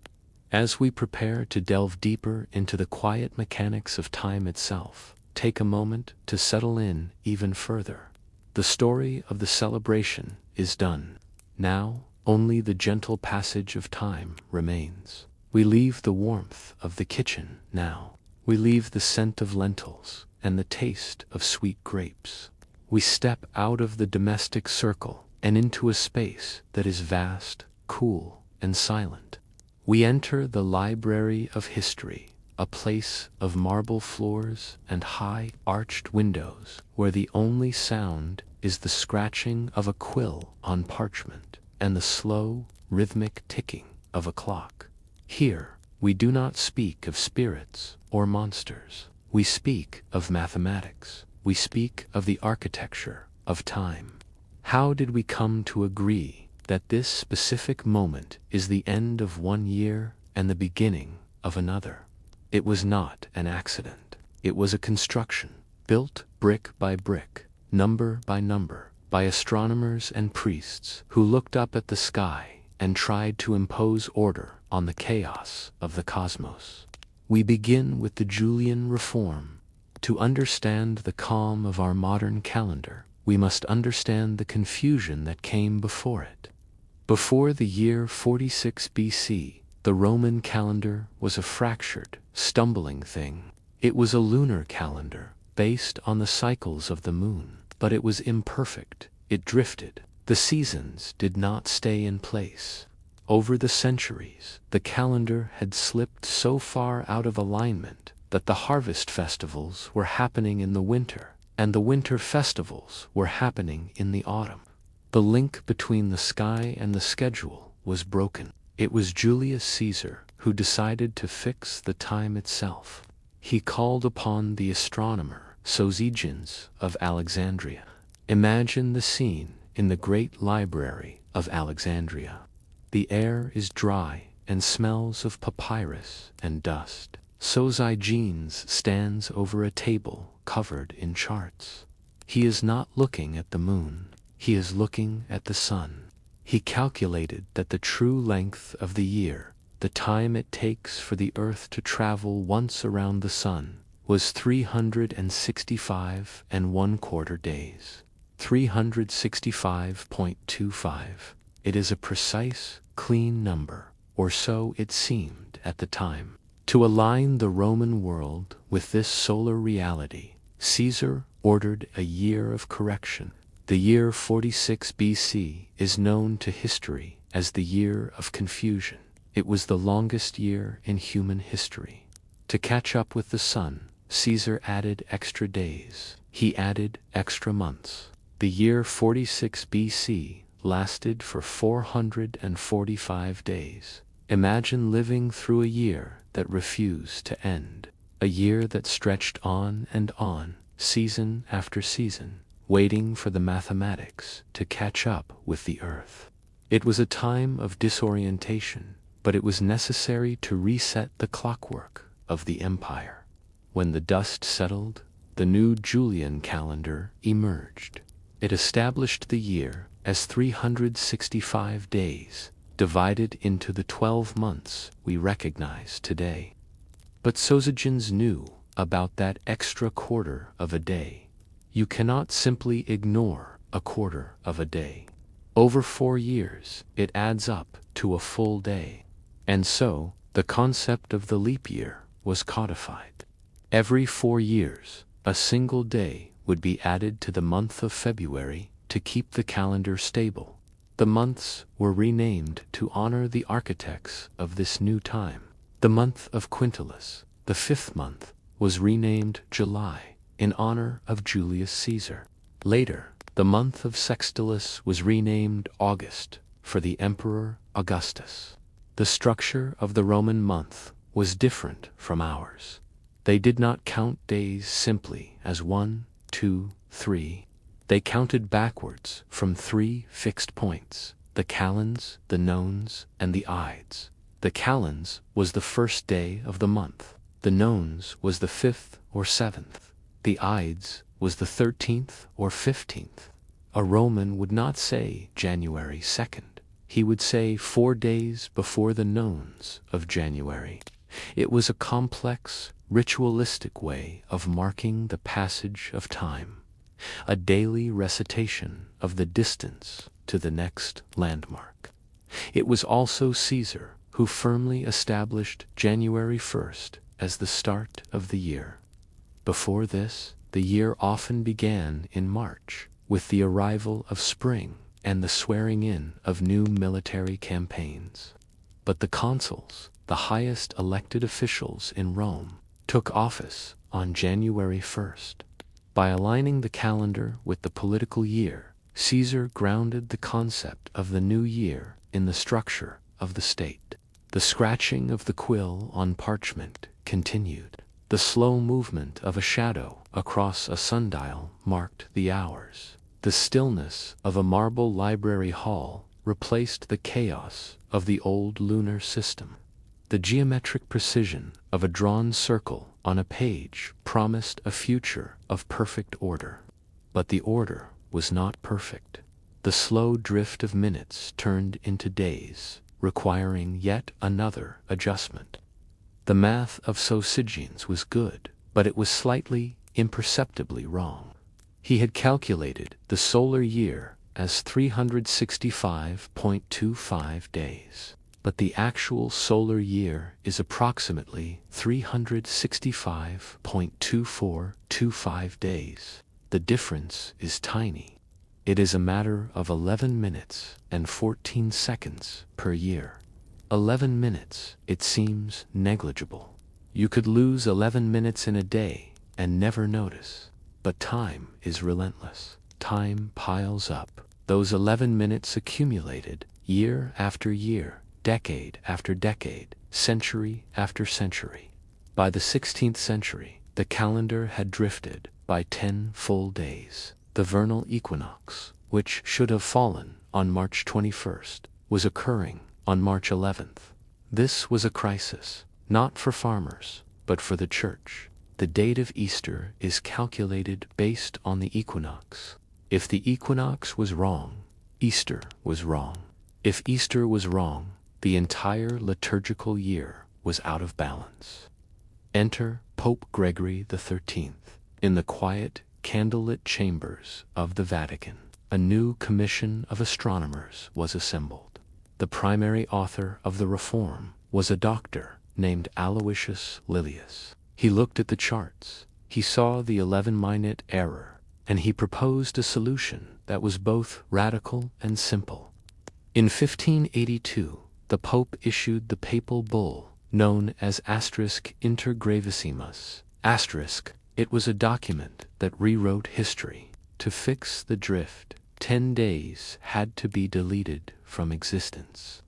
As we prepare to delve deeper into the quiet mechanics of time itself, take a moment to settle in even further. The story of the celebration is done. Now, only the gentle passage of time remains. We leave the warmth of the kitchen now. We leave the scent of lentils and the taste of sweet grapes. We step out of the domestic circle and into a space that is vast, cool, and silent. We enter the library of history, a place of marble floors and high arched windows where the only sound is the scratching of a quill on parchment and the slow, rhythmic ticking of a clock. Here, we do not speak of spirits or monsters. We speak of mathematics. We speak of the architecture of time. How did we come to agree that this specific moment is the end of one year and the beginning of another? It was not an accident. It was a construction, built brick by brick, number by number, by astronomers and priests who looked up at the sky and tried to impose order on the chaos of the cosmos. We begin with the Julian reform. To understand the calm of our modern calendar, we must understand the confusion that came before it. Before the year 46 BC, the Roman calendar was a fractured, stumbling thing. It was a lunar calendar, based on the cycles of the moon, but it was imperfect. It drifted. The seasons did not stay in place. Over the centuries, the calendar had slipped so far out of alignment that the harvest festivals were happening in the winter, and the winter festivals were happening in the autumn. The link between the sky and the schedule was broken. It was Julius Caesar who decided to fix the time itself. He called upon the astronomer Sosigenes of Alexandria. Imagine the scene in the great library of Alexandria. The air is dry and smells of papyrus and dust. Sosigenes stands over a table covered in charts. He is not looking at the moon. He is looking at the sun. He calculated that the true length of the year, the time it takes for the earth to travel once around the sun, was 365 and 1/4 days. 365.25. It is a precise, clean number, or so it seemed at the time. To align the Roman world with this solar reality, Caesar ordered a year of correction. The year 46 BC is known to history as the year of confusion. It was the longest year in human history. To catch up with the sun, Caesar added extra days. He added extra months. The year 46 BC lasted for 445 days. Imagine living through a year that refused to end. A year that stretched on and on, season after season, waiting for the mathematics to catch up with the earth. It was a time of disorientation, but it was necessary to reset the clockwork of the empire. When the dust settled, the new Julian calendar emerged. It established the year as 365 days, divided into the 12 months we recognize today. But Sosigenes knew about that extra quarter of a day. You cannot simply ignore a quarter of a day. Over 4 years, it adds up to a full day. And so, the concept of the leap year was codified. Every 4 years, A single day would be added to the month of February to keep the calendar stable. The months were renamed to honor the architects of this new time. The month of Quintilis, the 5th month, was renamed July in honor of Julius Caesar. Later, the month of Sextilis was renamed August for the Emperor Augustus. The structure of the Roman month was different from ours. They did not count days simply as 1, 2, 3. They counted backwards from 3 fixed points: the calends, the nones, and the ides. The calends was the first day of the month. The nones was the 5th or 7th. The ides was the 13th or 15th. A Roman would not say January 2nd. He would say 4 days before the nones of January. It was a complex, ritualistic way of marking the passage of time, a daily recitation of the distance to the next landmark. It was also Caesar who firmly established January 1st as the start of the year. Before this, the year often began in March, with the arrival of spring and the swearing in of new military campaigns. But the consuls, the highest elected officials in Rome, took office on January 1st. By aligning the calendar with the political year, Caesar grounded the concept of the new year in the structure of the state. The scratching of the quill on parchment continued. The slow movement of a shadow across a sundial marked the hours. The stillness of a marble library hall replaced the chaos of the old lunar system. The geometric precision of a drawn circle on a page promised a future of perfect order. But the order was not perfect. The slow drift of minutes turned into days, requiring yet another adjustment. The math of Sosigenes was good, but it was slightly, imperceptibly wrong. He had calculated the solar year as 365.25 days. But the actual solar year is approximately 365.2425 days. The difference is tiny. It is a matter of 11 minutes and 14 seconds per year. 11 minutes, it seems negligible. You could lose 11 minutes in a day and never notice. But time is relentless. Time piles up. Those 11 minutes accumulated, year after year, decade after decade, century after century. By the 16th century, the calendar had drifted by 10 full days. The vernal equinox, which should have fallen on March 21st, was occurring on March 11th. This was a crisis, not for farmers, but for the church. The date of Easter is calculated based on the equinox. If the equinox was wrong, Easter was wrong. If Easter was wrong, the entire liturgical year was out of balance. Enter Pope Gregory XIII. In the quiet, candlelit chambers of the Vatican, a new commission of astronomers was assembled. The primary author of the reform was a doctor named Aloysius Lilius. He looked at the charts, he saw the 11-minute error, and he proposed a solution that was both radical and simple. In 1582, the Pope issued the papal bull known as *Inter Gravissimus*. It was a document that rewrote history. To fix the drift, 10 days had to be deleted from existence.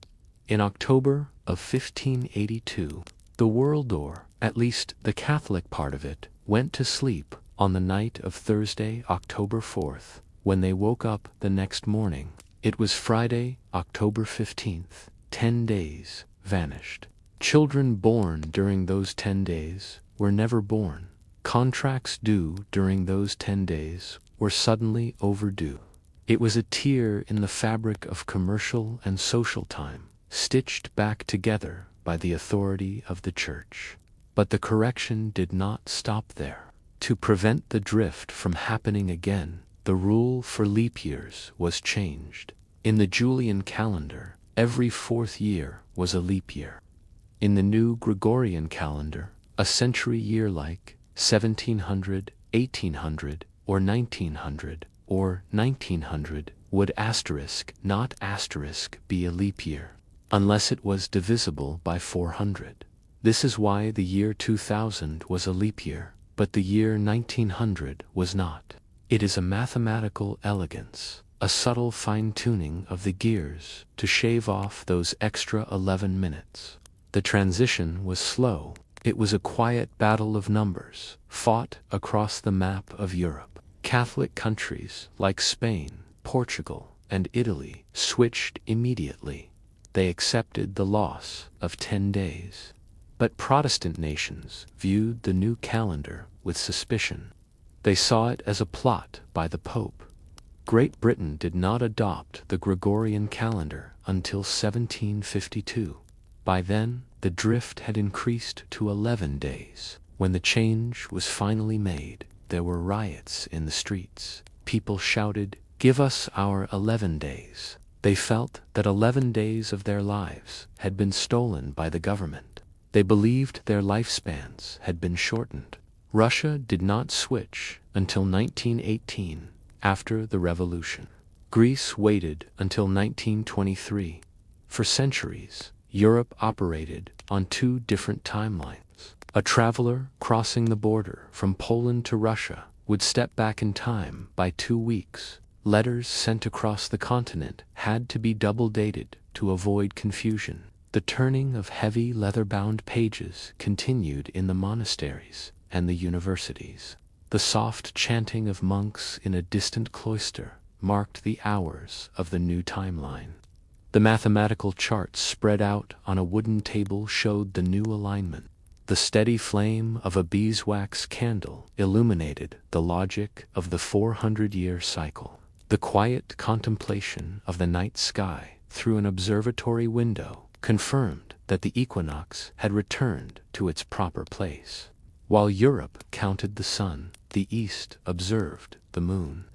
In October of 1582, the world, or at least the Catholic part of it, went to sleep on the night of Thursday, October 4th. When they woke up the next morning, it was Friday, October 15th. 10 days vanished. Children born during those 10 days were never born. Contracts due during those 10 days were suddenly overdue. It was a tear in the fabric of commercial and social time, stitched back together by the authority of the Church. But the correction did not stop there. To prevent the drift from happening again, the rule for leap years was changed. In the Julian calendar, every 4th year was a leap year. In the new Gregorian calendar, a century year like 1700 1800 or 1900 or 1900 would not be a leap year, unless it was divisible by 400. This is why the year 2000 was a leap year, but the year 1900 was not. It is a mathematical elegance, a subtle fine-tuning of the gears to shave off those extra 11 minutes. The transition was slow. It was a quiet battle of numbers, fought across the map of Europe. Catholic countries like Spain, Portugal, and Italy switched immediately. They accepted the loss of 10 days. But Protestant nations viewed the new calendar with suspicion. They saw it as a plot by the Pope. Great Britain did not adopt the Gregorian calendar until 1752. By then, the drift had increased to 11 days. When the change was finally made, there were riots in the streets. People shouted, "Give us our 11 days." They felt that 11 days of their lives had been stolen by the government. They believed their lifespans had been shortened. Russia did not switch until 1918, after the revolution. Greece waited until 1923. For centuries, Europe operated on two different timelines. A traveler crossing the border from Poland to Russia would step back in time by 2 weeks. Letters sent across the continent had to be double-dated to avoid confusion. The turning of heavy leather-bound pages continued in the monasteries and the universities. The soft chanting of monks in a distant cloister marked the hours of the new timeline. The mathematical charts spread out on a wooden table showed the new alignment. The steady flame of a beeswax candle illuminated the logic of the 400-year cycle. The quiet contemplation of the night sky through an observatory window confirmed that the equinox had returned to its proper place. While Europe counted the sun, the East observed the moon.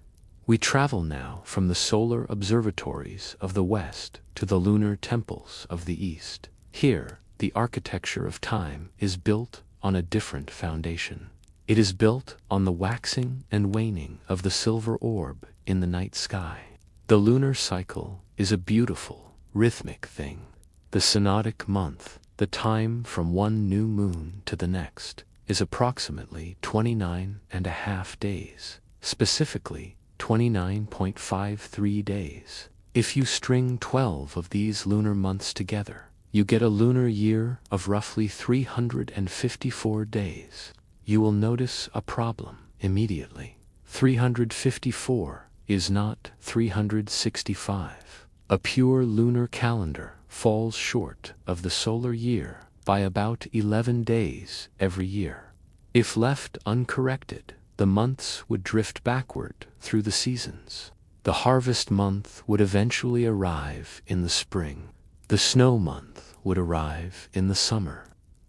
We travel now from the solar observatories of the West to the lunar temples of the East. Here, the architecture of time is built on a different foundation. It is built on the waxing and waning of the silver orb in the night sky. The lunar cycle is a beautiful, rhythmic thing. The synodic month, the time from one new moon to the next, is approximately 29.5 days, specifically 29.53 days. If you string 12 of these lunar months together, you get a lunar year of roughly 354 days. You will notice a problem immediately. 354 is not 365. A pure lunar calendar falls short of the solar year by about 11 days every year. If left uncorrected, the months would drift backward through the seasons. The harvest month would eventually arrive in the spring. The snow month would arrive in the summer.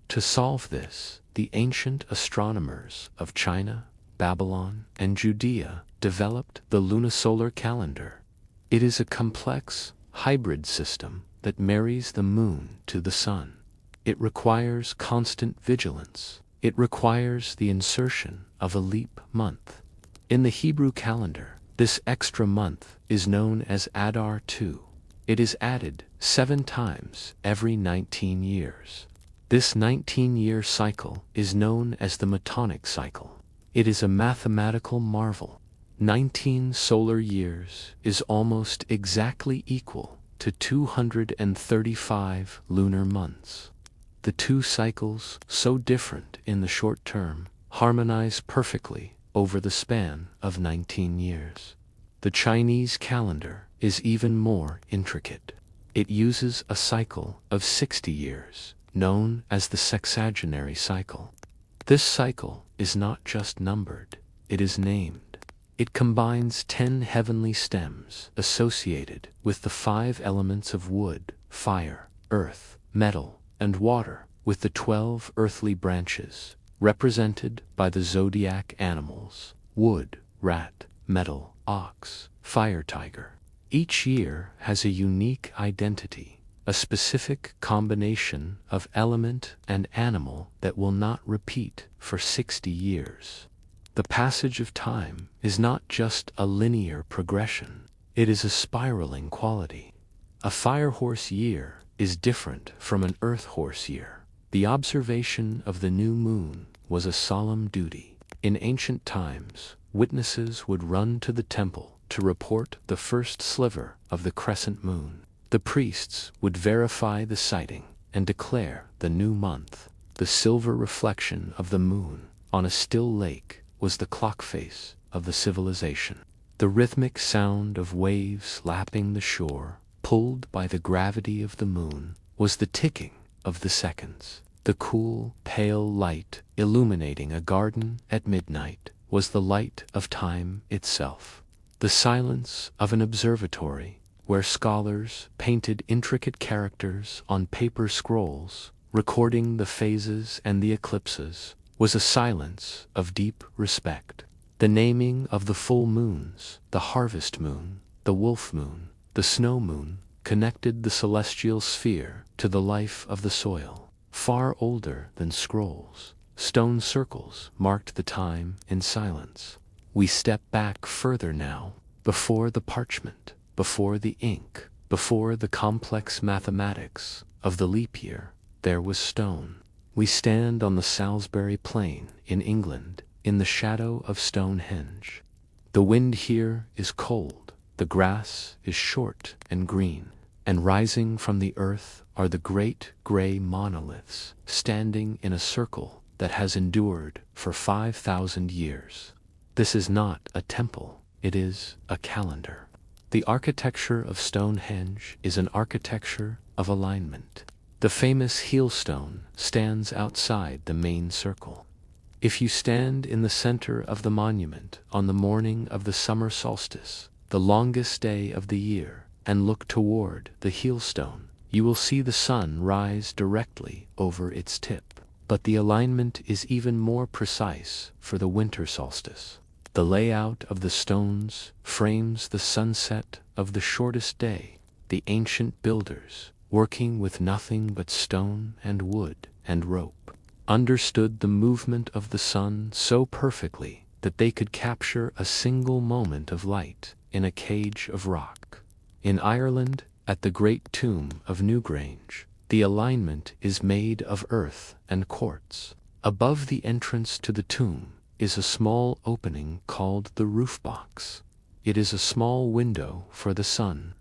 To solve this, the ancient astronomers of China, Babylon, and Judea developed the lunisolar calendar. It is a complex, hybrid system that marries the moon to the sun. It requires constant vigilance. It requires the insertion of a leap month. In the Hebrew calendar, this extra month is known as Adar 2. It is added 7 times every 19 years. This 19-year cycle is known as the Metonic cycle. It is a mathematical marvel. 19 solar years is almost exactly equal to 235 lunar months. The two cycles, so different in the short term, harmonize perfectly over the span of 19 years. The Chinese calendar is even more intricate. It uses a cycle of 60 years, known as the sexagenary cycle. This cycle is not just numbered, it is named. It combines 10 heavenly stems associated with the 5 elements of wood, fire, earth, metal, and water, with the 12 earthly branches, represented by the zodiac animals: wood, rat, metal, ox, fire, tiger. Each year has a unique identity, a specific combination of element and animal that will not repeat for 60 years. The passage of time is not just a linear progression, it is a spiraling quality. A fire-horse year is different from an earth-horse year. The observation of the new moon was a solemn duty. In ancient times, witnesses would run to the temple to report the first sliver of the crescent moon. The priests would verify the sighting and declare the new month. The silver reflection of the moon on a still lake was the clock face of the civilization. The rhythmic sound of waves lapping the shore, pulled by the gravity of the moon, was the ticking of the seconds. The cool, pale light illuminating a garden at midnight was the light of time itself. The silence of an observatory, where scholars painted intricate characters on paper scrolls, recording the phases and the eclipses, was a silence of deep respect. The naming of the full moons, the harvest moon, the wolf moon, the snow moon, connected the celestial sphere to the life of the soil. Far older than scrolls, stone circles marked the time in silence. We step back further now, before the parchment, before the ink, before the complex mathematics of the leap year, there was stone. We stand on the Salisbury Plain in England, in the shadow of Stonehenge. The wind here is cold, the grass is short and green, and rising from the earth are the great gray monoliths, standing in a circle that has endured for 5,000 years. This is not a temple, it is a calendar. The architecture of Stonehenge is an architecture of alignment. The famous Heelstone stands outside the main circle. If you stand in the center of the monument on the morning of the summer solstice, the longest day of the year, and look toward the Heelstone, you will see the sun rise directly over its tip. But the alignment is even more precise for the winter solstice. The layout of the stones frames the sunset of the shortest day. The ancient builders, working with nothing but stone and wood and rope, understood the movement of the sun so perfectly that they could capture a single moment of light in a cage of rock. In Ireland, at the great tomb of Newgrange, the alignment is made of earth and quartz. Above the entrance to the tomb is a small opening called the roof box. It is a small window for the sun.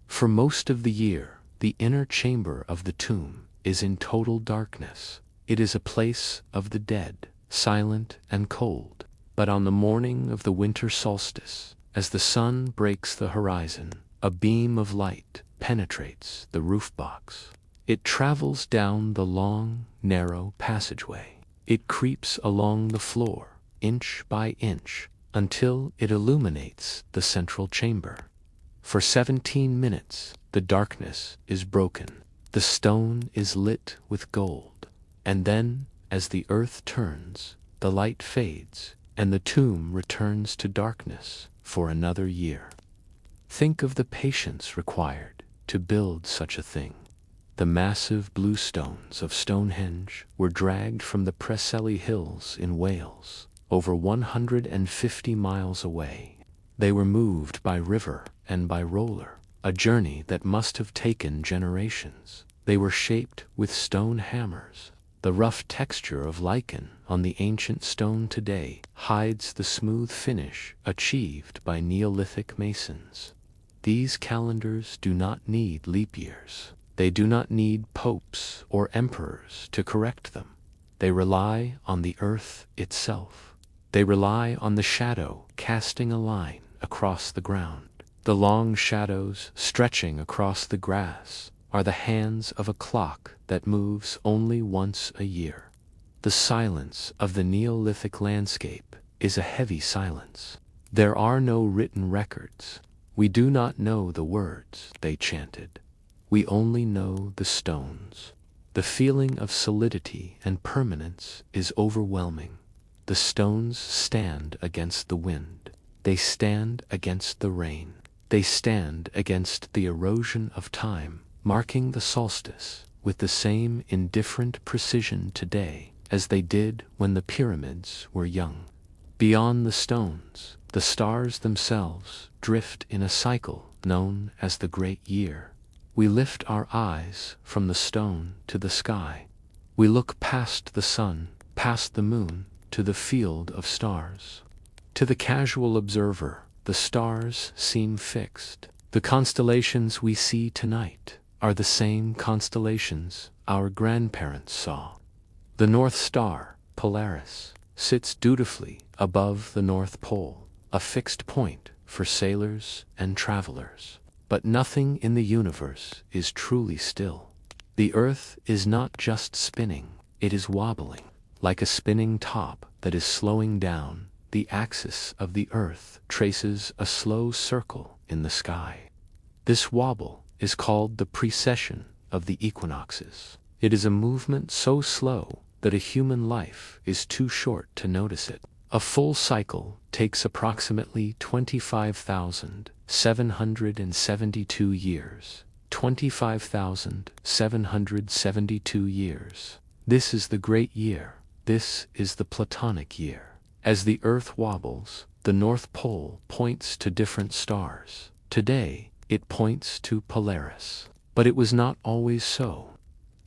For most of the year, the inner chamber of the tomb is in total darkness. It is a place of the dead, silent and cold. But on the morning of the winter solstice, as the sun breaks the horizon, a beam of light penetrates the roof box. It travels down the long, narrow passageway. It creeps along the floor, inch by inch, until it illuminates the central chamber. For 17 minutes, the darkness is broken. The stone is lit with gold. And then, as the earth turns, the light fades, and the tomb returns to darkness for another year. Think of the patience required to build such a thing. The massive blue stones of Stonehenge were dragged from the Preseli Hills in Wales, over 150 miles away. They were moved by river and by roller, a journey that must have taken generations. They were shaped with stone hammers. The rough texture of lichen on the ancient stone today hides the smooth finish achieved by Neolithic masons. These calendars do not need leap years. They do not need popes or emperors to correct them. They rely on the earth itself. They rely on the shadow casting a line across the ground. The long shadows stretching across the grass are the hands of a clock that moves only once a year. The silence of the Neolithic landscape is a heavy silence. There are no written records. We do not know the words they chanted. We only know the stones. The feeling of solidity and permanence is overwhelming. The stones stand against the wind. They stand against the rain. They stand against the erosion of time, marking the solstice with the same indifferent precision today as they did when the pyramids were young. Beyond the stones, the stars themselves drift in a cycle known as the Great Year. We lift our eyes from the stone to the sky. We look past the sun, past the moon, to the field of stars. To the casual observer, the stars seem fixed. The constellations we see tonight are the same constellations our grandparents saw. The North Star, Polaris, sits dutifully above the North Pole, a fixed point for sailors and travelers. But nothing in the universe is truly still. The Earth is not just spinning, it is wobbling. Like a spinning top that is slowing down, the axis of the Earth traces a slow circle in the sky. This wobble is called the precession of the equinoxes. It is a movement so slow that a human life is too short to notice it. A full cycle takes approximately 25,772 years. 25,772 years. This is the Great Year. This is the Platonic Year. As the Earth wobbles, the North Pole points to different stars. Today, it points to Polaris. But it was not always so.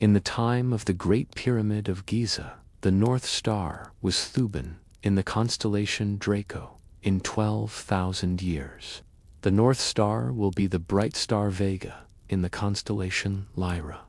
In the time of the Great Pyramid of Giza, the North Star was Thuban in the constellation Draco. In 12,000 years, the North Star will be the bright star Vega in the constellation Lyra.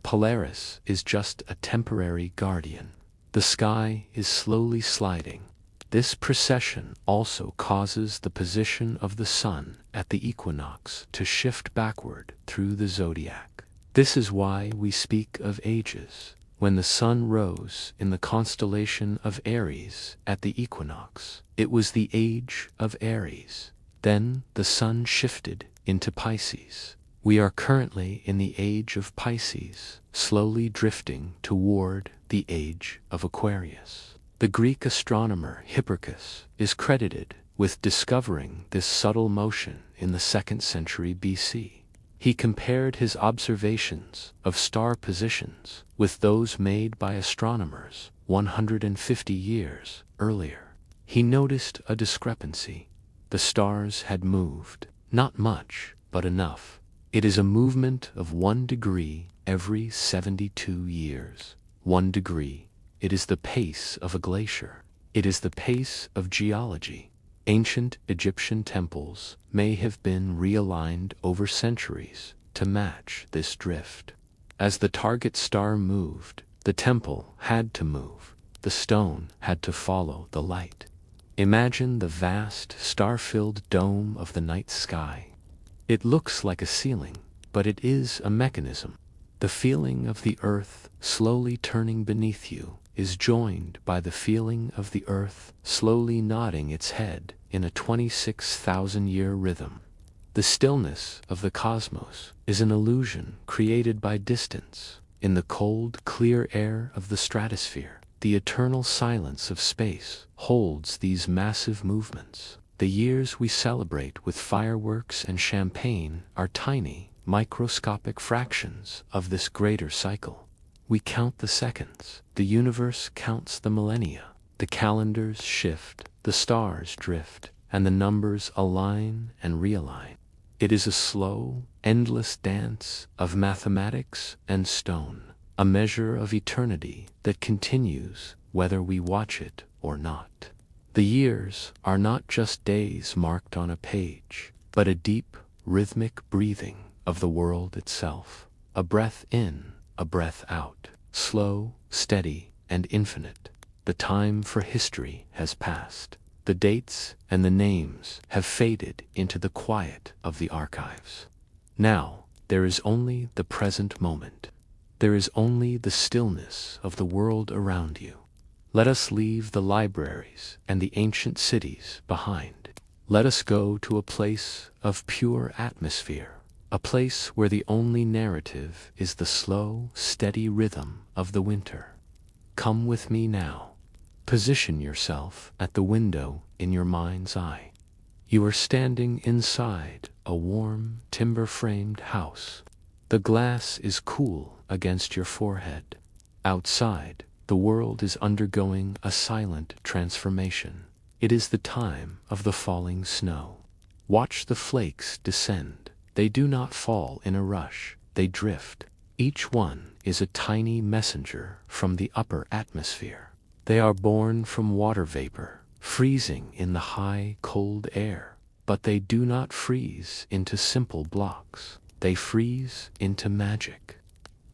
Polaris is just a temporary guardian. The sky is slowly sliding. This precession also causes the position of the sun at the equinox to shift backward through the zodiac. This is why we speak of ages. When the sun rose in the constellation of Aries at the equinox, it was the age of Aries. Then the sun shifted into Pisces. We are currently in the age of Pisces, slowly drifting toward the age of Aquarius. The Greek astronomer Hipparchus is credited with discovering this subtle motion in the 2nd century BC. He compared his observations of star positions with those made by astronomers 150 years earlier. He noticed a discrepancy. The stars had moved, not much, but enough. It is a movement of 1 degree every 72 years. 1 degree. It is the pace of a glacier. It is the pace of geology. Ancient Egyptian temples may have been realigned over centuries to match this drift. As the target star moved, the temple had to move. The stone had to follow the light. Imagine the vast, star-filled dome of the night sky. It looks like a ceiling, but it is a mechanism. The feeling of the earth slowly turning beneath you is joined by the feeling of the earth slowly nodding its head in a 26,000-year rhythm. The stillness of the cosmos is an illusion created by distance. In the cold, clear air of the stratosphere, the eternal silence of space holds these massive movements. The years we celebrate with fireworks and champagne are tiny, microscopic fractions of this greater cycle. We count the seconds. The universe counts the millennia. The calendars shift, the stars drift, and the numbers align and realign. It is a slow, endless dance of mathematics and stone, a measure of eternity that continues whether we watch it or not. The years are not just days marked on a page, but a deep, rhythmic breathing of the world itself. A breath in, a breath out, slow, steady, and infinite. The time for history has passed. The dates and the names have faded into the quiet of the archives. Now, there is only the present moment. There is only the stillness of the world around you. Let us leave the libraries and the ancient cities behind. Let us go to a place of pure atmosphere. A place where the only narrative is the slow, steady rhythm of the winter. Come with me now. Position yourself at the window in your mind's eye. You are standing inside a warm, timber-framed house. The glass is cool against your forehead. Outside, the world is undergoing a silent transformation. It is the time of the falling snow. Watch the flakes descend. They do not fall in a rush, they drift. Each one is a tiny messenger from the upper atmosphere. They are born from water vapor, freezing in the high, cold air. But they do not freeze into simple blocks. They freeze into magic.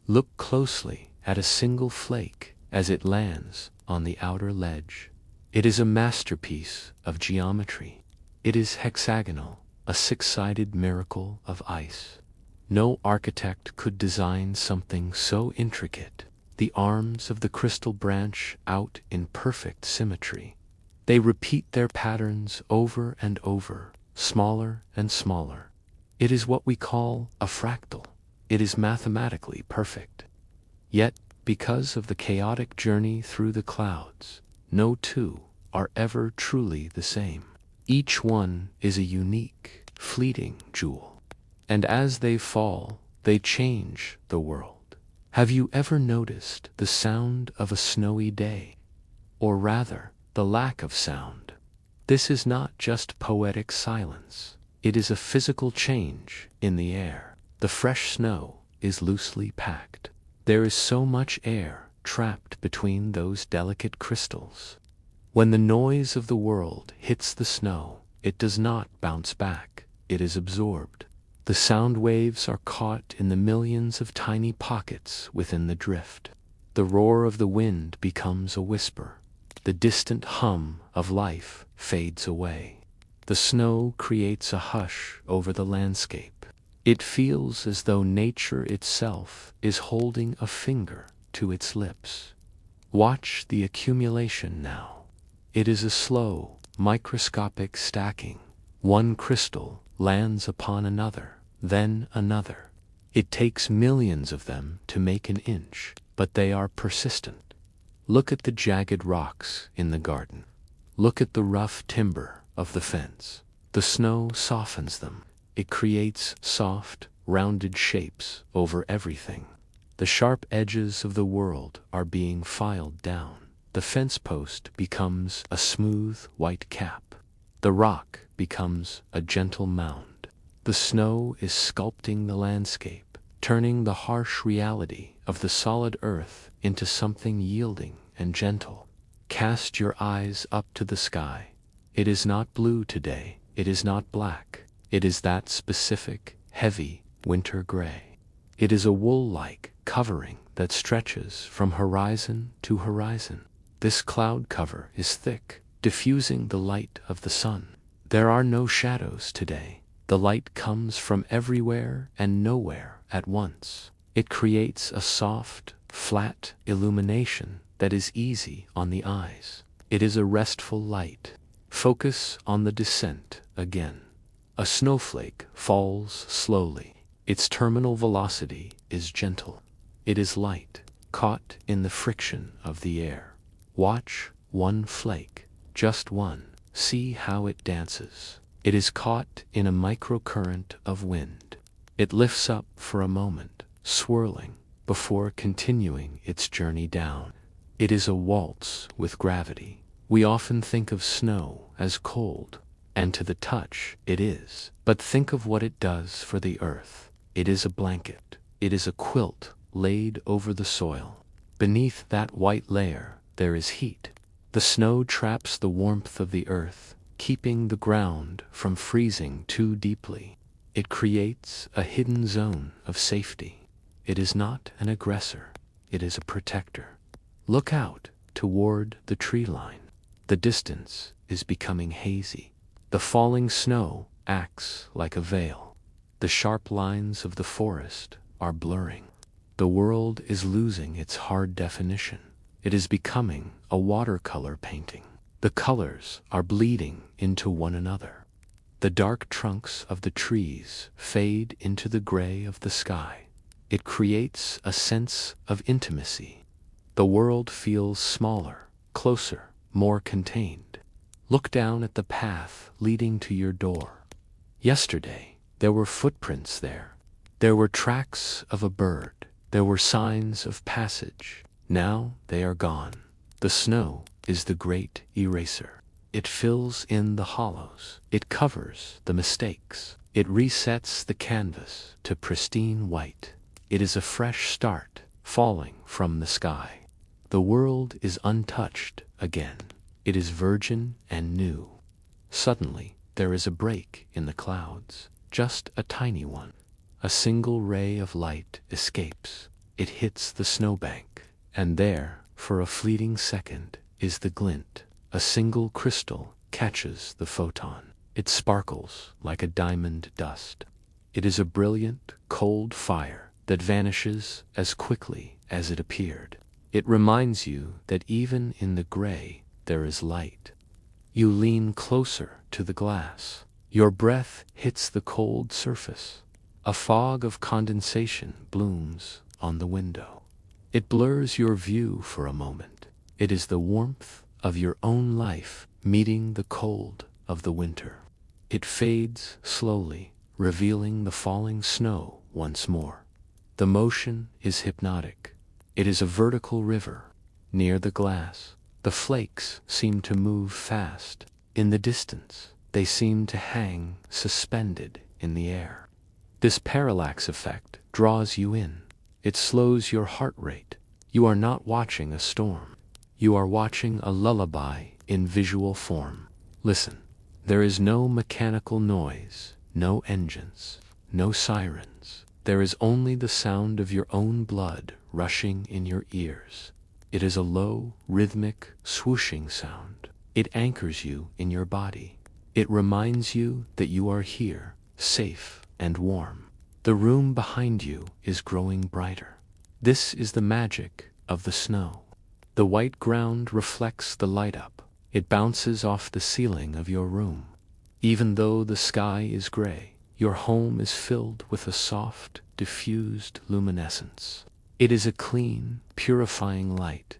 Look closely at a single flake as it lands on the outer ledge. It is a masterpiece of geometry. It is hexagonal, a six-sided miracle of ice. No architect could design something so intricate. The arms of the crystal branch out in perfect symmetry. They repeat their patterns over and over, smaller and smaller. It is what we call a fractal. It is mathematically perfect. Yet, because of the chaotic journey through the clouds, no two are ever truly the same. Each one is a unique, fleeting jewel. And as they fall, they change the world. Have you ever noticed the sound of a snowy day? Or rather, the lack of sound? This is not just poetic silence. It is a physical change in the air. The fresh snow is loosely packed. There is so much air trapped between those delicate crystals. When the noise of the world hits the snow, it does not bounce back. It is absorbed. The sound waves are caught in the millions of tiny pockets within the drift. The roar of the wind becomes a whisper. The distant hum of life fades away. The snow creates a hush over the landscape. It feels as though nature itself is holding a finger to its lips. Watch the accumulation now. It is a slow, microscopic stacking. One crystal lands upon another, then another. It takes millions of them to make an inch, but they are persistent. Look at the jagged rocks in the garden. Look at the rough timber of the fence. The snow softens them. It creates soft, rounded shapes over everything. The sharp edges of the world are being filed down. The fence post becomes a smooth, white cap. The rock becomes a gentle mound. The snow is sculpting the landscape, turning the harsh reality of the solid earth into something yielding and gentle. Cast your eyes up to the sky. It is not blue today. It is not black. It is that specific, heavy, winter gray. It is a wool-like covering that stretches from horizon to horizon. This cloud cover is thick, diffusing the light of the sun. There are no shadows today. The light comes from everywhere and nowhere at once. It creates a soft, flat illumination that is easy on the eyes. It is a restful light. Focus on the descent again. A snowflake falls slowly. Its terminal velocity is gentle. It is light, caught in the friction of the air. Watch one flake, just one. See how it dances. It is caught in a microcurrent of wind. It lifts up for a moment, swirling, before continuing its journey down. It is a waltz with gravity. We often think of snow as cold, and to the touch it is. But think of what it does for the earth. It is a blanket. It is a quilt laid over the soil. Beneath that white layer there is heat. The snow traps the warmth of the earth, keeping the ground from freezing too deeply. It creates a hidden zone of safety. It is not an aggressor. It is a protector. Look out toward the tree line. The distance is becoming hazy. The falling snow acts like a veil. The sharp lines of the forest are blurring. The world is losing its hard definition. It is becoming a watercolor painting. The colors are bleeding into one another. The dark trunks of the trees fade into the gray of the sky. It creates a sense of intimacy. The world feels smaller, closer, more contained. Look down at the path leading to your door. Yesterday, there were footprints there. There were tracks of a bird. There were signs of passage. Now they are gone. The snow is the great eraser. It fills in the hollows. It covers the mistakes. It resets the canvas to pristine white. It is a fresh start, falling from the sky. The world is untouched again. It is virgin and new. Suddenly, there is a break in the clouds, just a tiny one. A single ray of light escapes. It hits the snowbank, and there, for a fleeting second, is the glint. A single crystal catches the photon. It sparkles like a diamond dust. It is a brilliant, cold fire that vanishes as quickly as it appeared. It reminds you that even in the gray there is light. You lean closer to the glass. Your breath hits the cold surface. A fog of condensation blooms on the window. It blurs your view for a moment. It is the warmth of your own life meeting the cold of the winter. It fades slowly, revealing the falling snow once more. The motion is hypnotic. It is a vertical river. Near the glass, the flakes seem to move fast. In the distance, they seem to hang suspended in the air. This parallax effect draws you in. It slows your heart rate. You are not watching a storm. You are watching a lullaby in visual form. Listen. There is no mechanical noise, no engines, no sirens. There is only the sound of your own blood rushing in your ears. It is a low, rhythmic, swooshing sound. It anchors you in your body. It reminds you that you are here, safe and warm. The room behind you is growing brighter. This is the magic of the snow. The white ground reflects the light up. It bounces off the ceiling of your room. Even though the sky is gray, your home is filled with a soft, diffused luminescence. It is a clean, purifying light.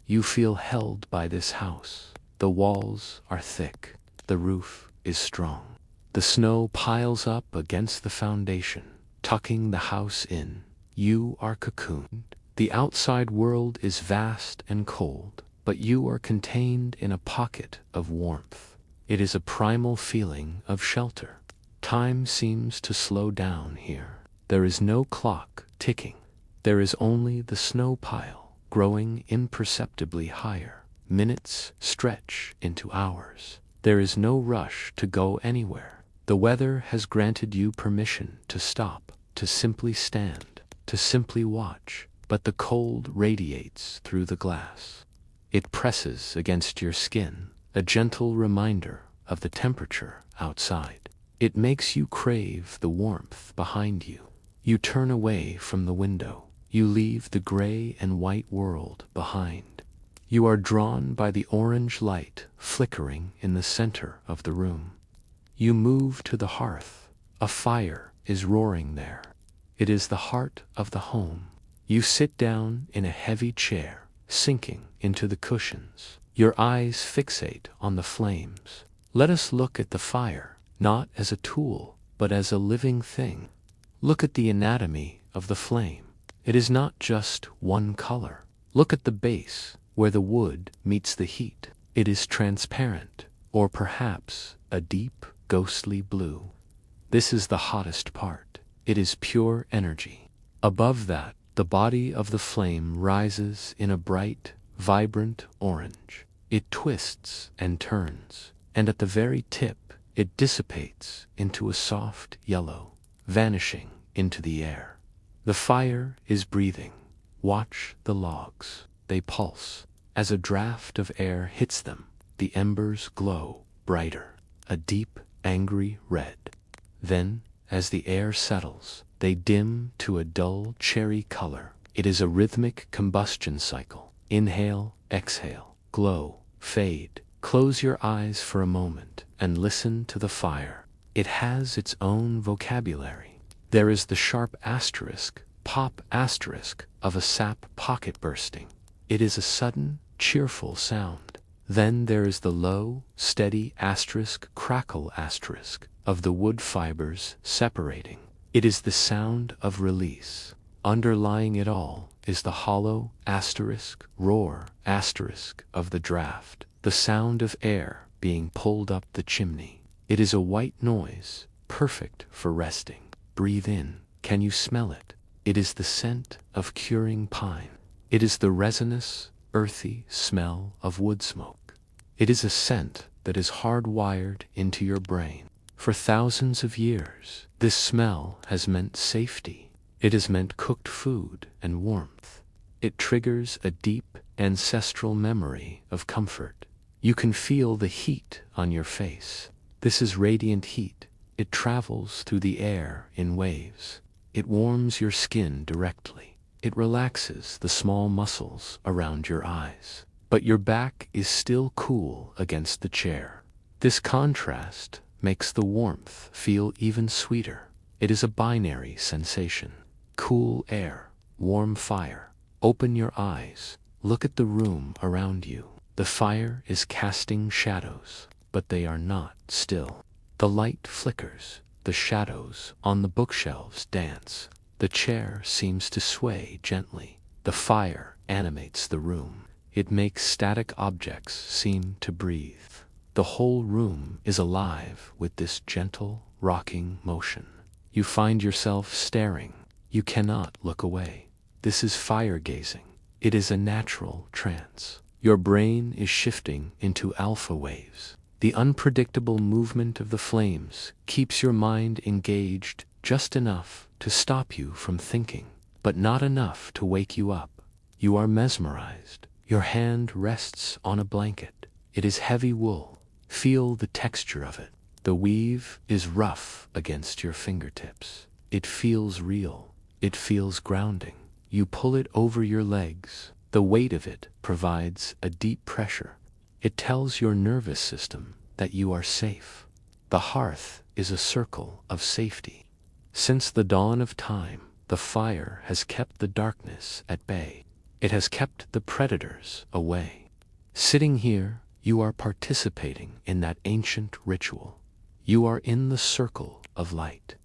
You feel held by this house. The walls are thick. The roof is strong. The snow piles up against the foundation, tucking the house in. You are cocooned. The outside world is vast and cold, but you are contained in a pocket of warmth. It is a primal feeling of shelter. Time seems to slow down here. There is no clock ticking. There is only the snow pile, growing imperceptibly higher. Minutes stretch into hours. There is no rush to go anywhere. The weather has granted you permission to stop, to simply stand, to simply watch, but the cold radiates through the glass. It presses against your skin, a gentle reminder of the temperature outside. It makes you crave the warmth behind you. You turn away from the window. You leave the gray and white world behind. You are drawn by the orange light flickering in the center of the room. You move to the hearth. A fire is roaring there. It is the heart of the home. You sit down in a heavy chair, sinking into the cushions. Your eyes fixate on the flames. Let us look at the fire, not as a tool, but as a living thing. Look at the anatomy of the flame. It is not just one color. Look at the base, where the wood meets the heat. It is transparent, or perhaps a deep, ghostly blue. This is the hottest part. It is pure energy. Above that, the body of the flame rises in a bright, vibrant orange. It twists and turns, and at the very tip, it dissipates into a soft yellow, vanishing into the air. The fire is breathing. Watch the logs. They pulse. As a draft of air hits them, the embers glow brighter, a deep, angry red. Then, as the air settles, they dim to a dull cherry color. It is a rhythmic combustion cycle. Inhale, exhale, glow, fade. Close your eyes for a moment and listen to the fire. It has its own vocabulary. There is the sharp asterisk, pop asterisk, of a sap pocket bursting. It is a sudden, cheerful sound. Then there is the low, steady asterisk, crackle asterisk, of the wood fibers separating. It is the sound of release. Underlying it all is the hollow asterisk, roar asterisk of the draft, the sound of air being pulled up the chimney. It is a white noise, perfect for resting. Breathe in. Can you smell it? It is the scent of curing pine. It is the resinous, earthy smell of wood smoke. It is a scent that is hardwired into your brain. For thousands of years, this smell has meant safety. It has meant cooked food and warmth. It triggers a deep, ancestral memory of comfort. You can feel the heat on your face. This is radiant heat. It travels through the air in waves. It warms your skin directly. It relaxes the small muscles around your eyes. But your back is still cool against the chair. This contrast makes the warmth feel even sweeter. It is a binary sensation. Cool air, warm fire. Open your eyes. Look at the room around you. The fire is casting shadows, but they are not still. The light flickers. The shadows on the bookshelves dance. The chair seems to sway gently. The fire animates the room. It makes static objects seem to breathe. The whole room is alive with this gentle, rocking motion. You find yourself staring. You cannot look away. This is fire gazing. It is a natural trance. Your brain is shifting into alpha waves. The unpredictable movement of the flames keeps your mind engaged just enough to stop you from thinking, but not enough to wake you up. You are mesmerized. Your hand rests on a blanket. It is heavy wool. Feel the texture of it. The weave is rough against your fingertips. It feels real. It feels grounding. You pull it over your legs. The weight of it provides a deep pressure. It tells your nervous system that you are safe. The hearth is a circle of safety. Since the dawn of time, the fire has kept the darkness at bay. It has kept the predators away. Sitting here, you are participating in that ancient ritual. You are in the circle of light.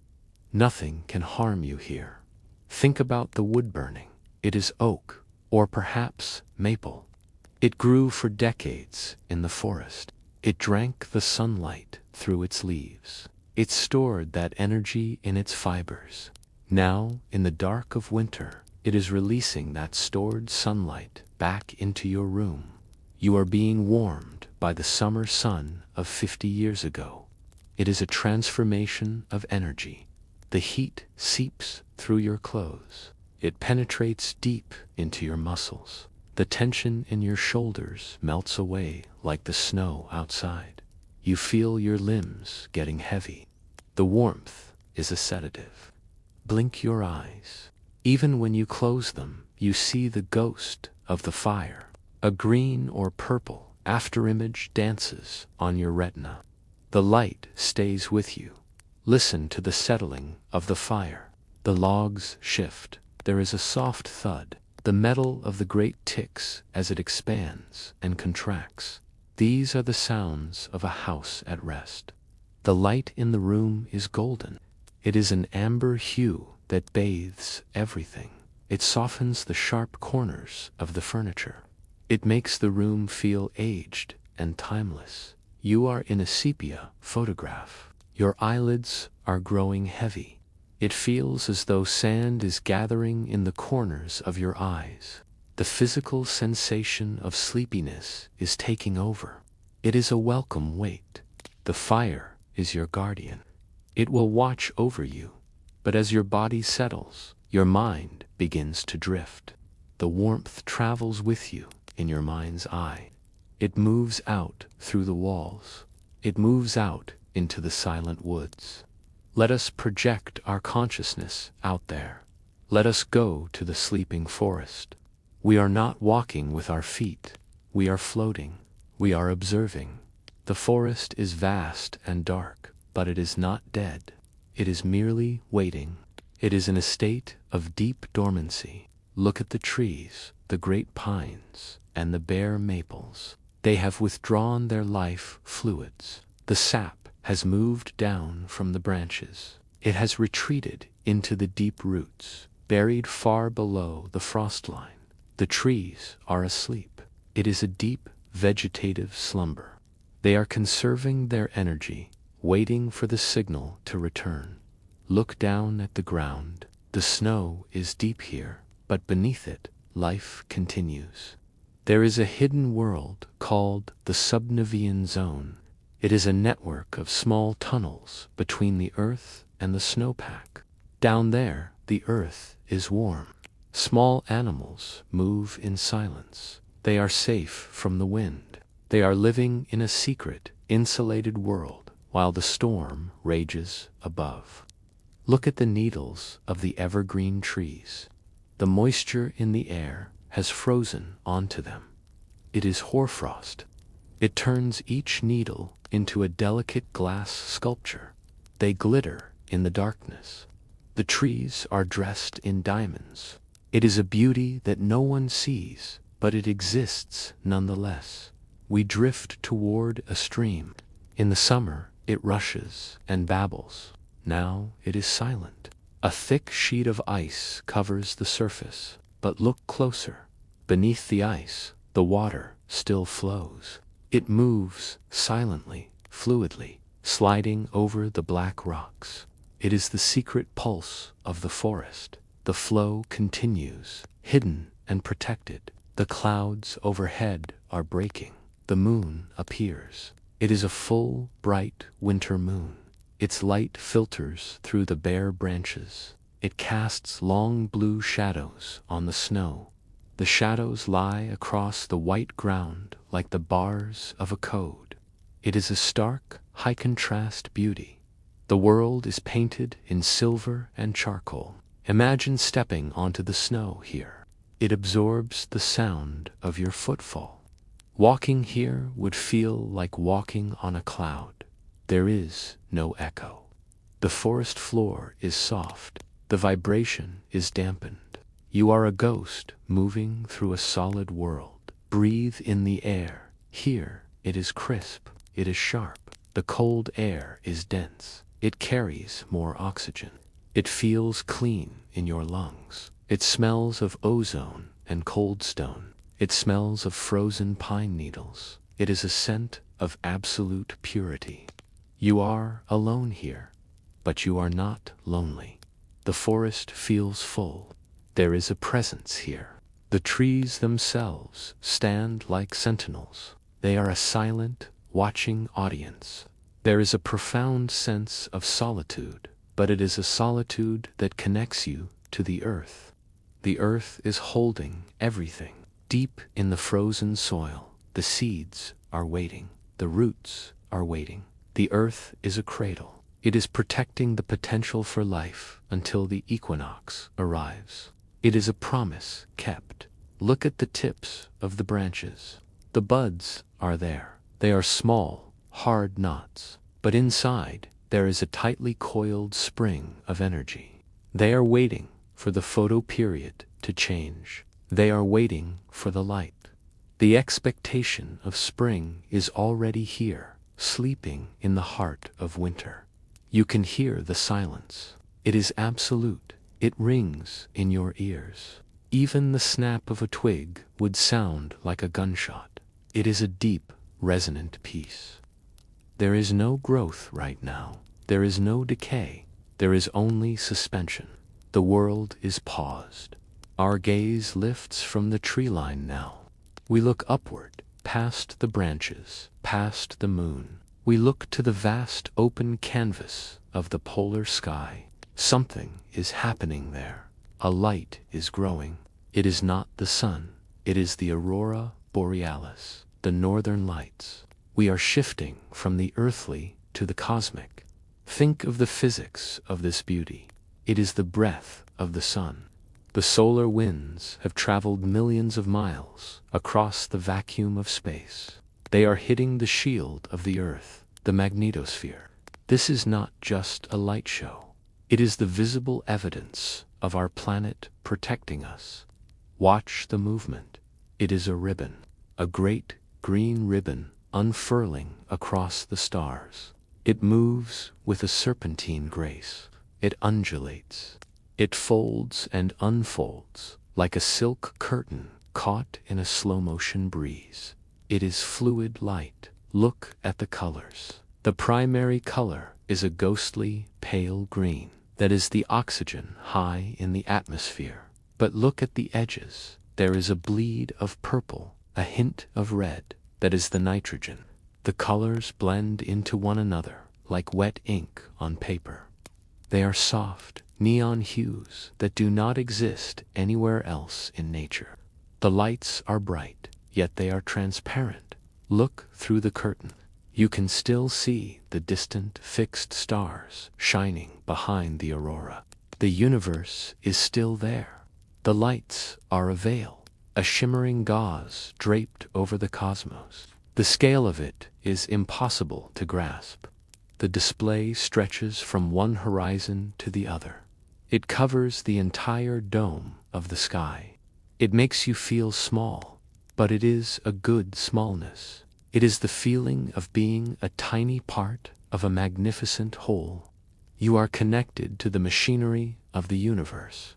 Nothing can harm you here. Think about the wood burning. It is oak, or perhaps maple. It grew for decades in the forest. It drank the sunlight through its leaves. It stored that energy in its fibers. Now, in the dark of winter, it is releasing that stored sunlight back into your room. You are being warmed by the summer sun of 50 years ago. It is a transformation of energy. The heat seeps through your clothes. It penetrates deep into your muscles. The tension in your shoulders melts away like the snow outside. You feel your limbs getting heavy. The warmth is a sedative. Blink your eyes. Even when you close them, you see the ghost of the fire. A green or purple afterimage dances on your retina. The light stays with you. Listen to the settling of the fire. The logs shift. There is a soft thud. The metal of the grate ticks as it expands and contracts. These are the sounds of a house at rest. The light in the room is golden. It is an amber hue that bathes everything. It softens the sharp corners of the furniture. It makes the room feel aged and timeless. You are in a sepia photograph. Your eyelids are growing heavy. It feels as though sand is gathering in the corners of your eyes. The physical sensation of sleepiness is taking over. It is a welcome weight. The fire is your guardian. It will watch over you. But as your body settles, your mind begins to drift. The warmth travels with you in your mind's eye. It moves out through the walls. It moves out into the silent woods. Let us project our consciousness out there. Let us go to the sleeping forest. We are not walking with our feet. We are floating. We are observing. The forest is vast and dark, but it is not dead. It is merely waiting. It is in a state of deep dormancy. Look at the trees, the great pines, and the bare maples. They have withdrawn their life fluids. The sap has moved down from the branches. It has retreated into the deep roots, buried far below the frost line. The trees are asleep. It is a deep vegetative slumber. They are conserving their energy, waiting for the signal to return. Look down at the ground. The snow is deep here, but beneath it, life continues. There is a hidden world called the subnivean zone. It is a network of small tunnels between the earth and the snowpack. Down there, the earth is warm. Small animals move in silence. They are safe from the wind. They are living in a secret, insulated world while the storm rages above. Look at the needles of the evergreen trees. The moisture in the air has frozen onto them. It is hoarfrost. It turns each needle into a delicate glass sculpture. They glitter in the darkness. The trees are dressed in diamonds. It is a beauty that no one sees, but it exists nonetheless. We drift toward a stream. In the summer, it rushes and babbles. Now it is silent. A thick sheet of ice covers the surface, but look closer. Beneath the ice, the water still flows. It moves silently, fluidly, sliding over the black rocks. It is the secret pulse of the forest. The flow continues, hidden and protected. The clouds overhead are breaking. The moon appears. It is a full, bright winter moon. Its light filters through the bare branches. It casts long blue shadows on the snow. The shadows lie across the white ground like the bars of a code. It is a stark, high-contrast beauty. The world is painted in silver and charcoal. Imagine stepping onto the snow here. It absorbs the sound of your footfall. Walking here would feel like walking on a cloud. There is no echo. The forest floor is soft. The vibration is dampened. You are a ghost moving through a solid world. Breathe in the air. Here it is crisp. It is sharp. The cold air is dense. It carries more oxygen. It feels clean in your lungs. It smells of ozone and cold stone. It smells of frozen pine needles. It is a scent of absolute purity. You are alone here, but you are not lonely. The forest feels full. There is a presence here. The trees themselves stand like sentinels. They are a silent, watching audience. There is a profound sense of solitude, but it is a solitude that connects you to the earth. The earth is holding everything. Deep in the frozen soil, the seeds are waiting. The roots are waiting. The earth is a cradle. It is protecting the potential for life until the equinox arrives. It is a promise kept. Look at the tips of the branches. The buds are there. They are small, hard knots, but inside there is a tightly coiled spring of energy. They are waiting for the photoperiod to change. They are waiting for the light. The expectation of spring is already here, sleeping in the heart of winter. You can hear the silence. It is absolute. It rings in your ears. Even the snap of a twig would sound like a gunshot. It is a deep, resonant peace. There is no growth right now. There is no decay. There is only suspension. The world is paused. Our gaze lifts from the tree line now. We look upward, past the branches, past the moon. We look to the vast open canvas of the polar sky. Something is happening there. A light is growing. It is not the sun. It is the aurora borealis, the northern lights. We are shifting from the earthly to the cosmic. Think of the physics of this beauty. It is the breath of the sun. The solar winds have traveled millions of miles across the vacuum of space. They are hitting the shield of the Earth, the magnetosphere. This is not just a light show. It is the visible evidence of our planet protecting us. Watch the movement. It is a ribbon, a great green ribbon unfurling across the stars. It moves with a serpentine grace. It undulates. It folds and unfolds like a silk curtain caught in a slow-motion breeze. It is fluid light, Look at the colors. The primary color is a ghostly, pale green. That is the oxygen high in the atmosphere. But look at the edges. There is a bleed of purple, a hint of red. That is the nitrogen. The colors blend into one another like wet ink on paper. They are soft, neon hues that do not exist anywhere else in nature. The lights are bright, yet they are transparent. Look through the curtain. You can still see the distant, fixed stars shining behind the aurora. The universe is still there. The lights are a veil, a shimmering gauze draped over the cosmos. The scale of it is impossible to grasp. The display stretches from one horizon to the other. It covers the entire dome of the sky. It makes you feel small, but it is a good smallness. It is the feeling of being a tiny part of a magnificent whole. You are connected to the machinery of the universe.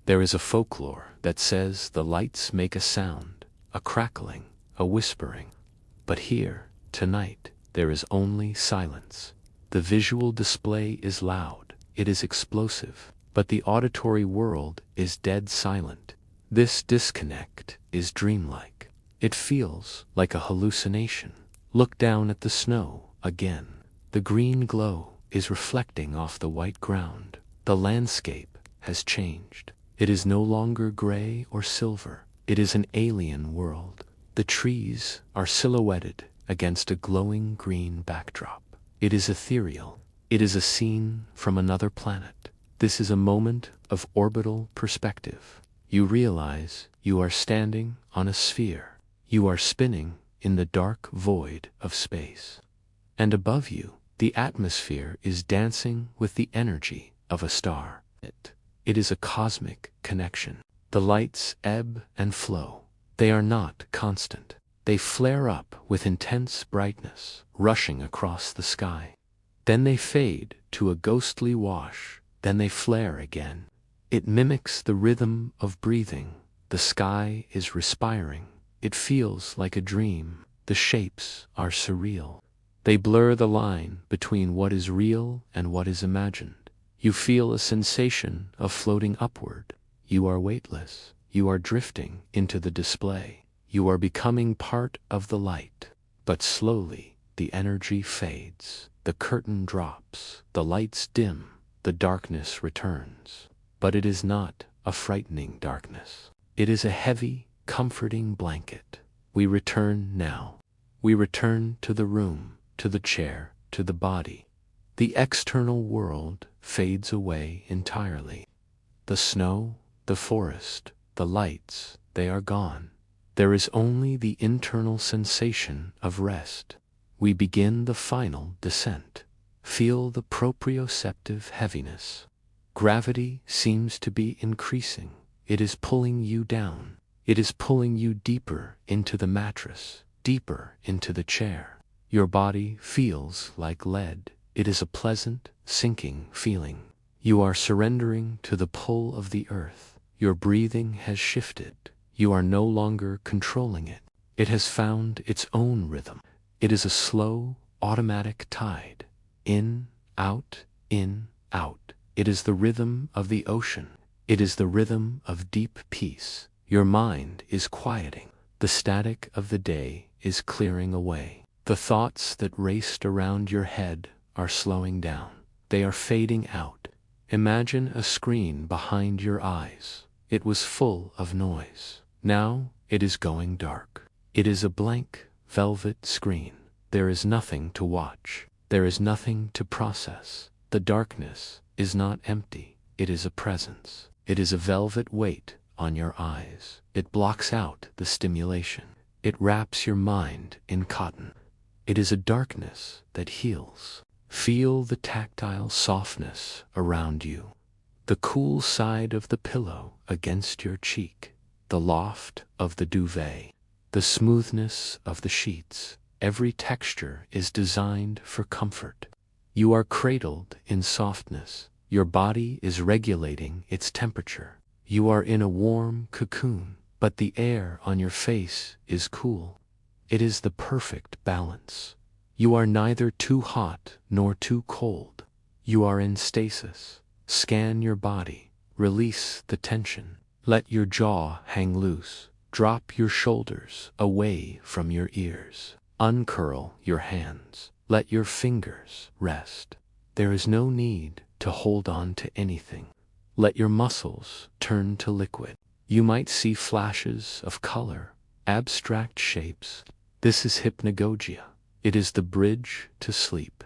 There is a folklore that says the lights make a sound, a crackling, a whispering. But here, tonight, there is only silence. The visual display is loud, it is explosive, but the auditory world is dead silent. This disconnect is dreamlike. It feels like a hallucination. Look down at the snow again. The green glow is reflecting off the white ground. The landscape has changed. It is no longer gray or silver. It is an alien world. The trees are silhouetted against a glowing green backdrop. It is ethereal. It is a scene from another planet. This is a moment of orbital perspective. You realize you are standing on a sphere. You are spinning in the dark void of space. And above you, the atmosphere is dancing with the energy of a star. It is a cosmic connection. The lights ebb and flow. They are not constant. They flare up with intense brightness, rushing across the sky. Then they fade to a ghostly wash. Then they flare again. It mimics the rhythm of breathing. The sky is respiring. It feels like a dream. The shapes are surreal. They blur the line between what is real and what is imagined. You feel a sensation of floating upward. You are weightless. You are drifting into the display. You are becoming part of the light. But slowly, the energy fades. The curtain drops. The lights dim. The darkness returns. But it is not a frightening darkness. It is a heavy, comforting blanket. We return now. We return to the room, to the chair, to the body. The external world fades away entirely. The snow, the forest, the lights, they are gone. There is only the internal sensation of rest. We begin the final descent. Feel the proprioceptive heaviness. Gravity seems to be increasing. It is pulling you down. It is pulling you deeper into the mattress, deeper into the chair. Your body feels like lead. It is a pleasant, sinking feeling. You are surrendering to the pull of the earth. Your breathing has shifted. You are no longer controlling it. It has found its own rhythm. It is a slow, automatic tide. In, out, in, out. It is the rhythm of the ocean. It is the rhythm of deep peace. Your mind is quieting. The static of the day is clearing away. The thoughts that raced around your head are slowing down. They are fading out. Imagine a screen behind your eyes. It was full of noise. Now it is going dark. It is a blank, velvet screen. There is nothing to watch. There is nothing to process. The darkness is not empty. It is a presence. It is a velvet weight on your eyes. It blocks out the stimulation. It wraps your mind in cotton. It is a darkness that heals. Feel the tactile softness around you. The cool side of the pillow against your cheek. The loft of the duvet. The smoothness of the sheets. Every texture is designed for comfort. You are cradled in softness. Your body is regulating its temperature. You are in a warm cocoon, but the air on your face is cool. It is the perfect balance. You are neither too hot nor too cold. You are in stasis. Scan your body. Release the tension. Let your jaw hang loose. Drop your shoulders away from your ears. Uncurl your hands. Let your fingers rest. There is no need to hold on to anything. Let your muscles turn to liquid. You might see flashes of color, abstract shapes. This is hypnagogia. It is the bridge to sleep.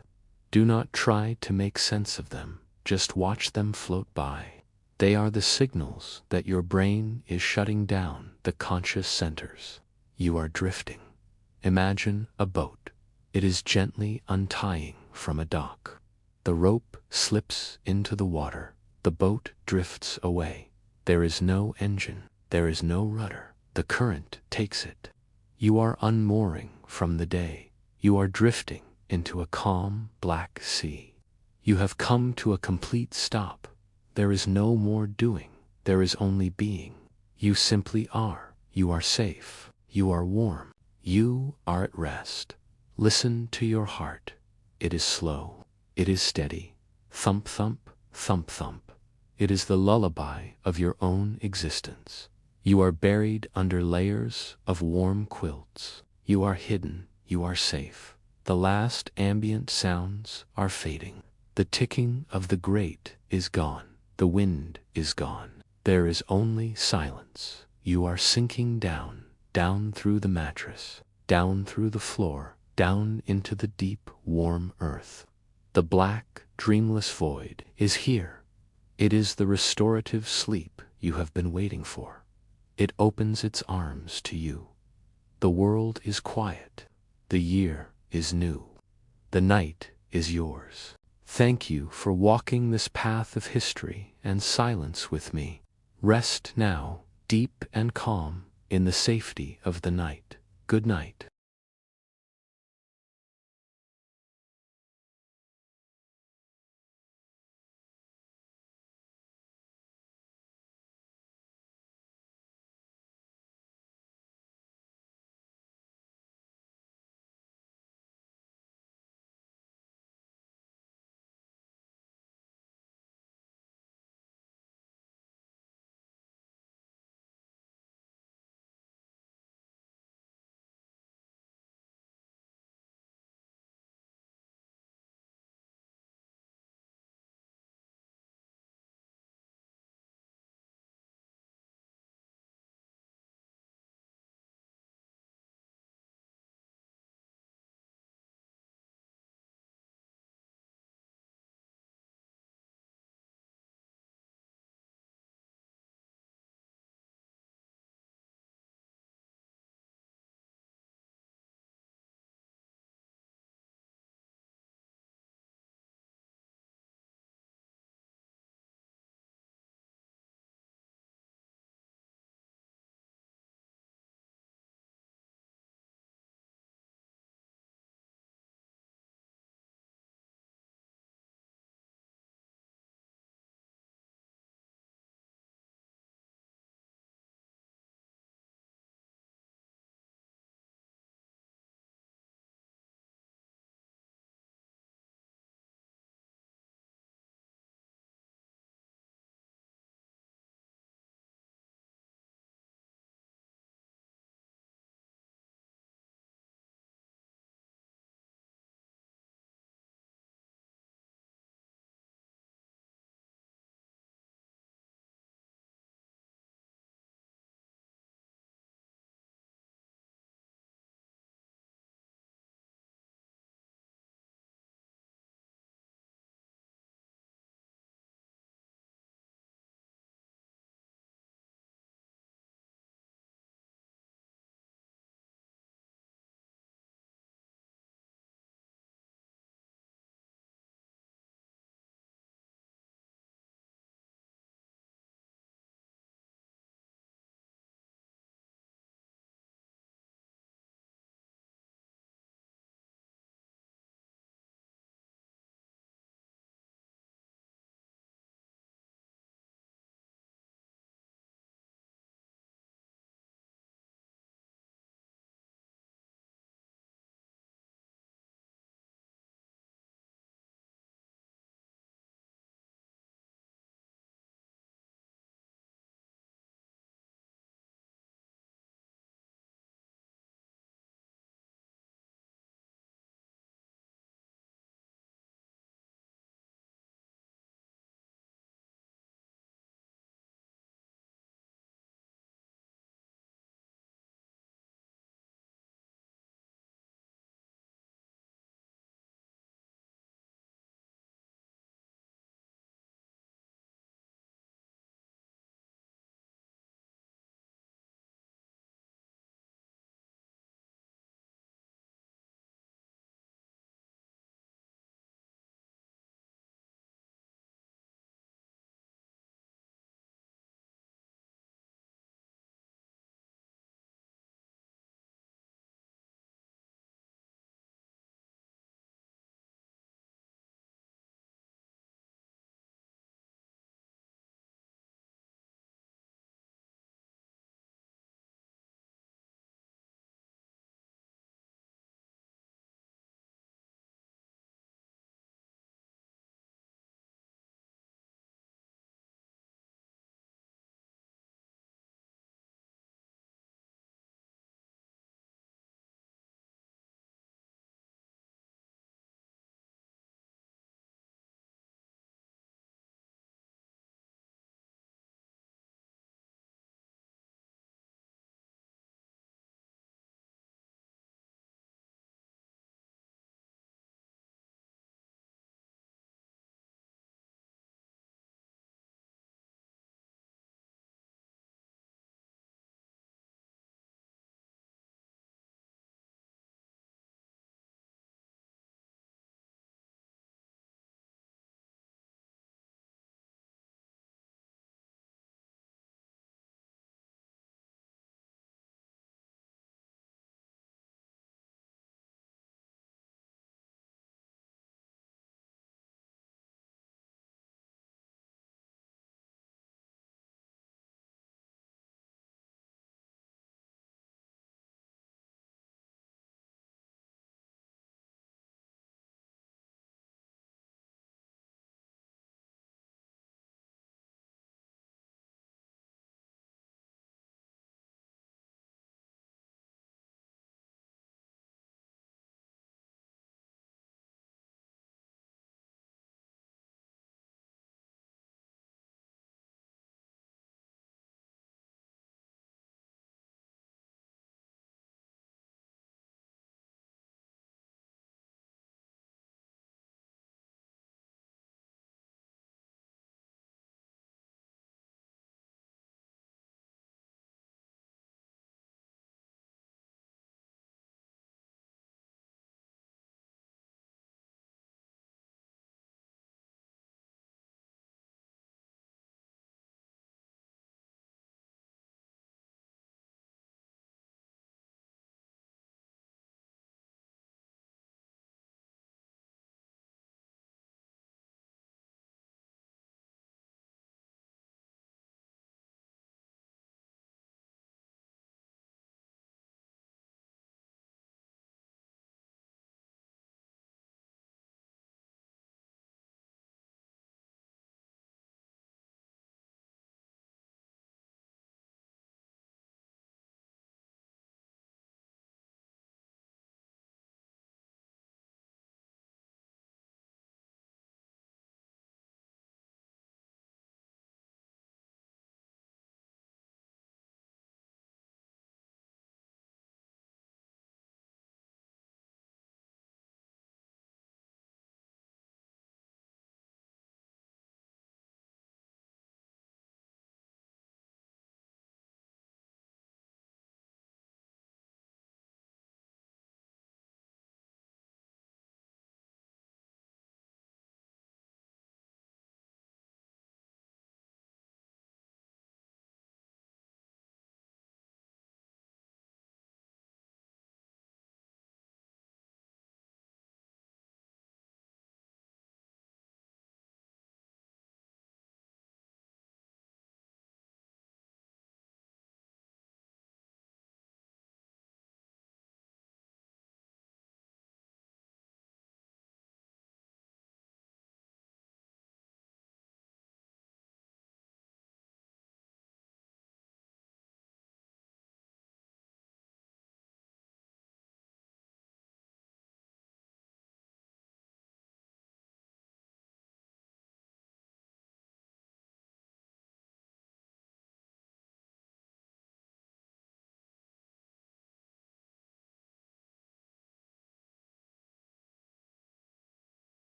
Do not try to make sense of them. Just watch them float by. They are the signals that your brain is shutting down the conscious centers. You are drifting. Imagine a boat. It is gently untying from a dock. The rope slips into the water. The boat drifts away. There is no engine. There is no rudder. The current takes it. You are unmooring from the day. You are drifting into a calm, black sea. You have come to a complete stop. There is no more doing. There is only being. You simply are. You are safe. You are warm. You are at rest. Listen to your heart. It is slow. It is steady. Thump, thump, thump, thump. It is the lullaby of your own existence. You are buried under layers of warm quilts. You are hidden. You are safe. The last ambient sounds are fading. The ticking of the grate is gone. The wind is gone. There is only silence. You are sinking down, down through the mattress, down through the floor, down into the deep, warm earth. The black, dreamless void is here. It is the restorative sleep you have been waiting for. It opens its arms to you. The world is quiet. The year is new. The night is yours. Thank you for walking this path of history and silence with me. Rest now, deep and calm, in the safety of the night. Good night.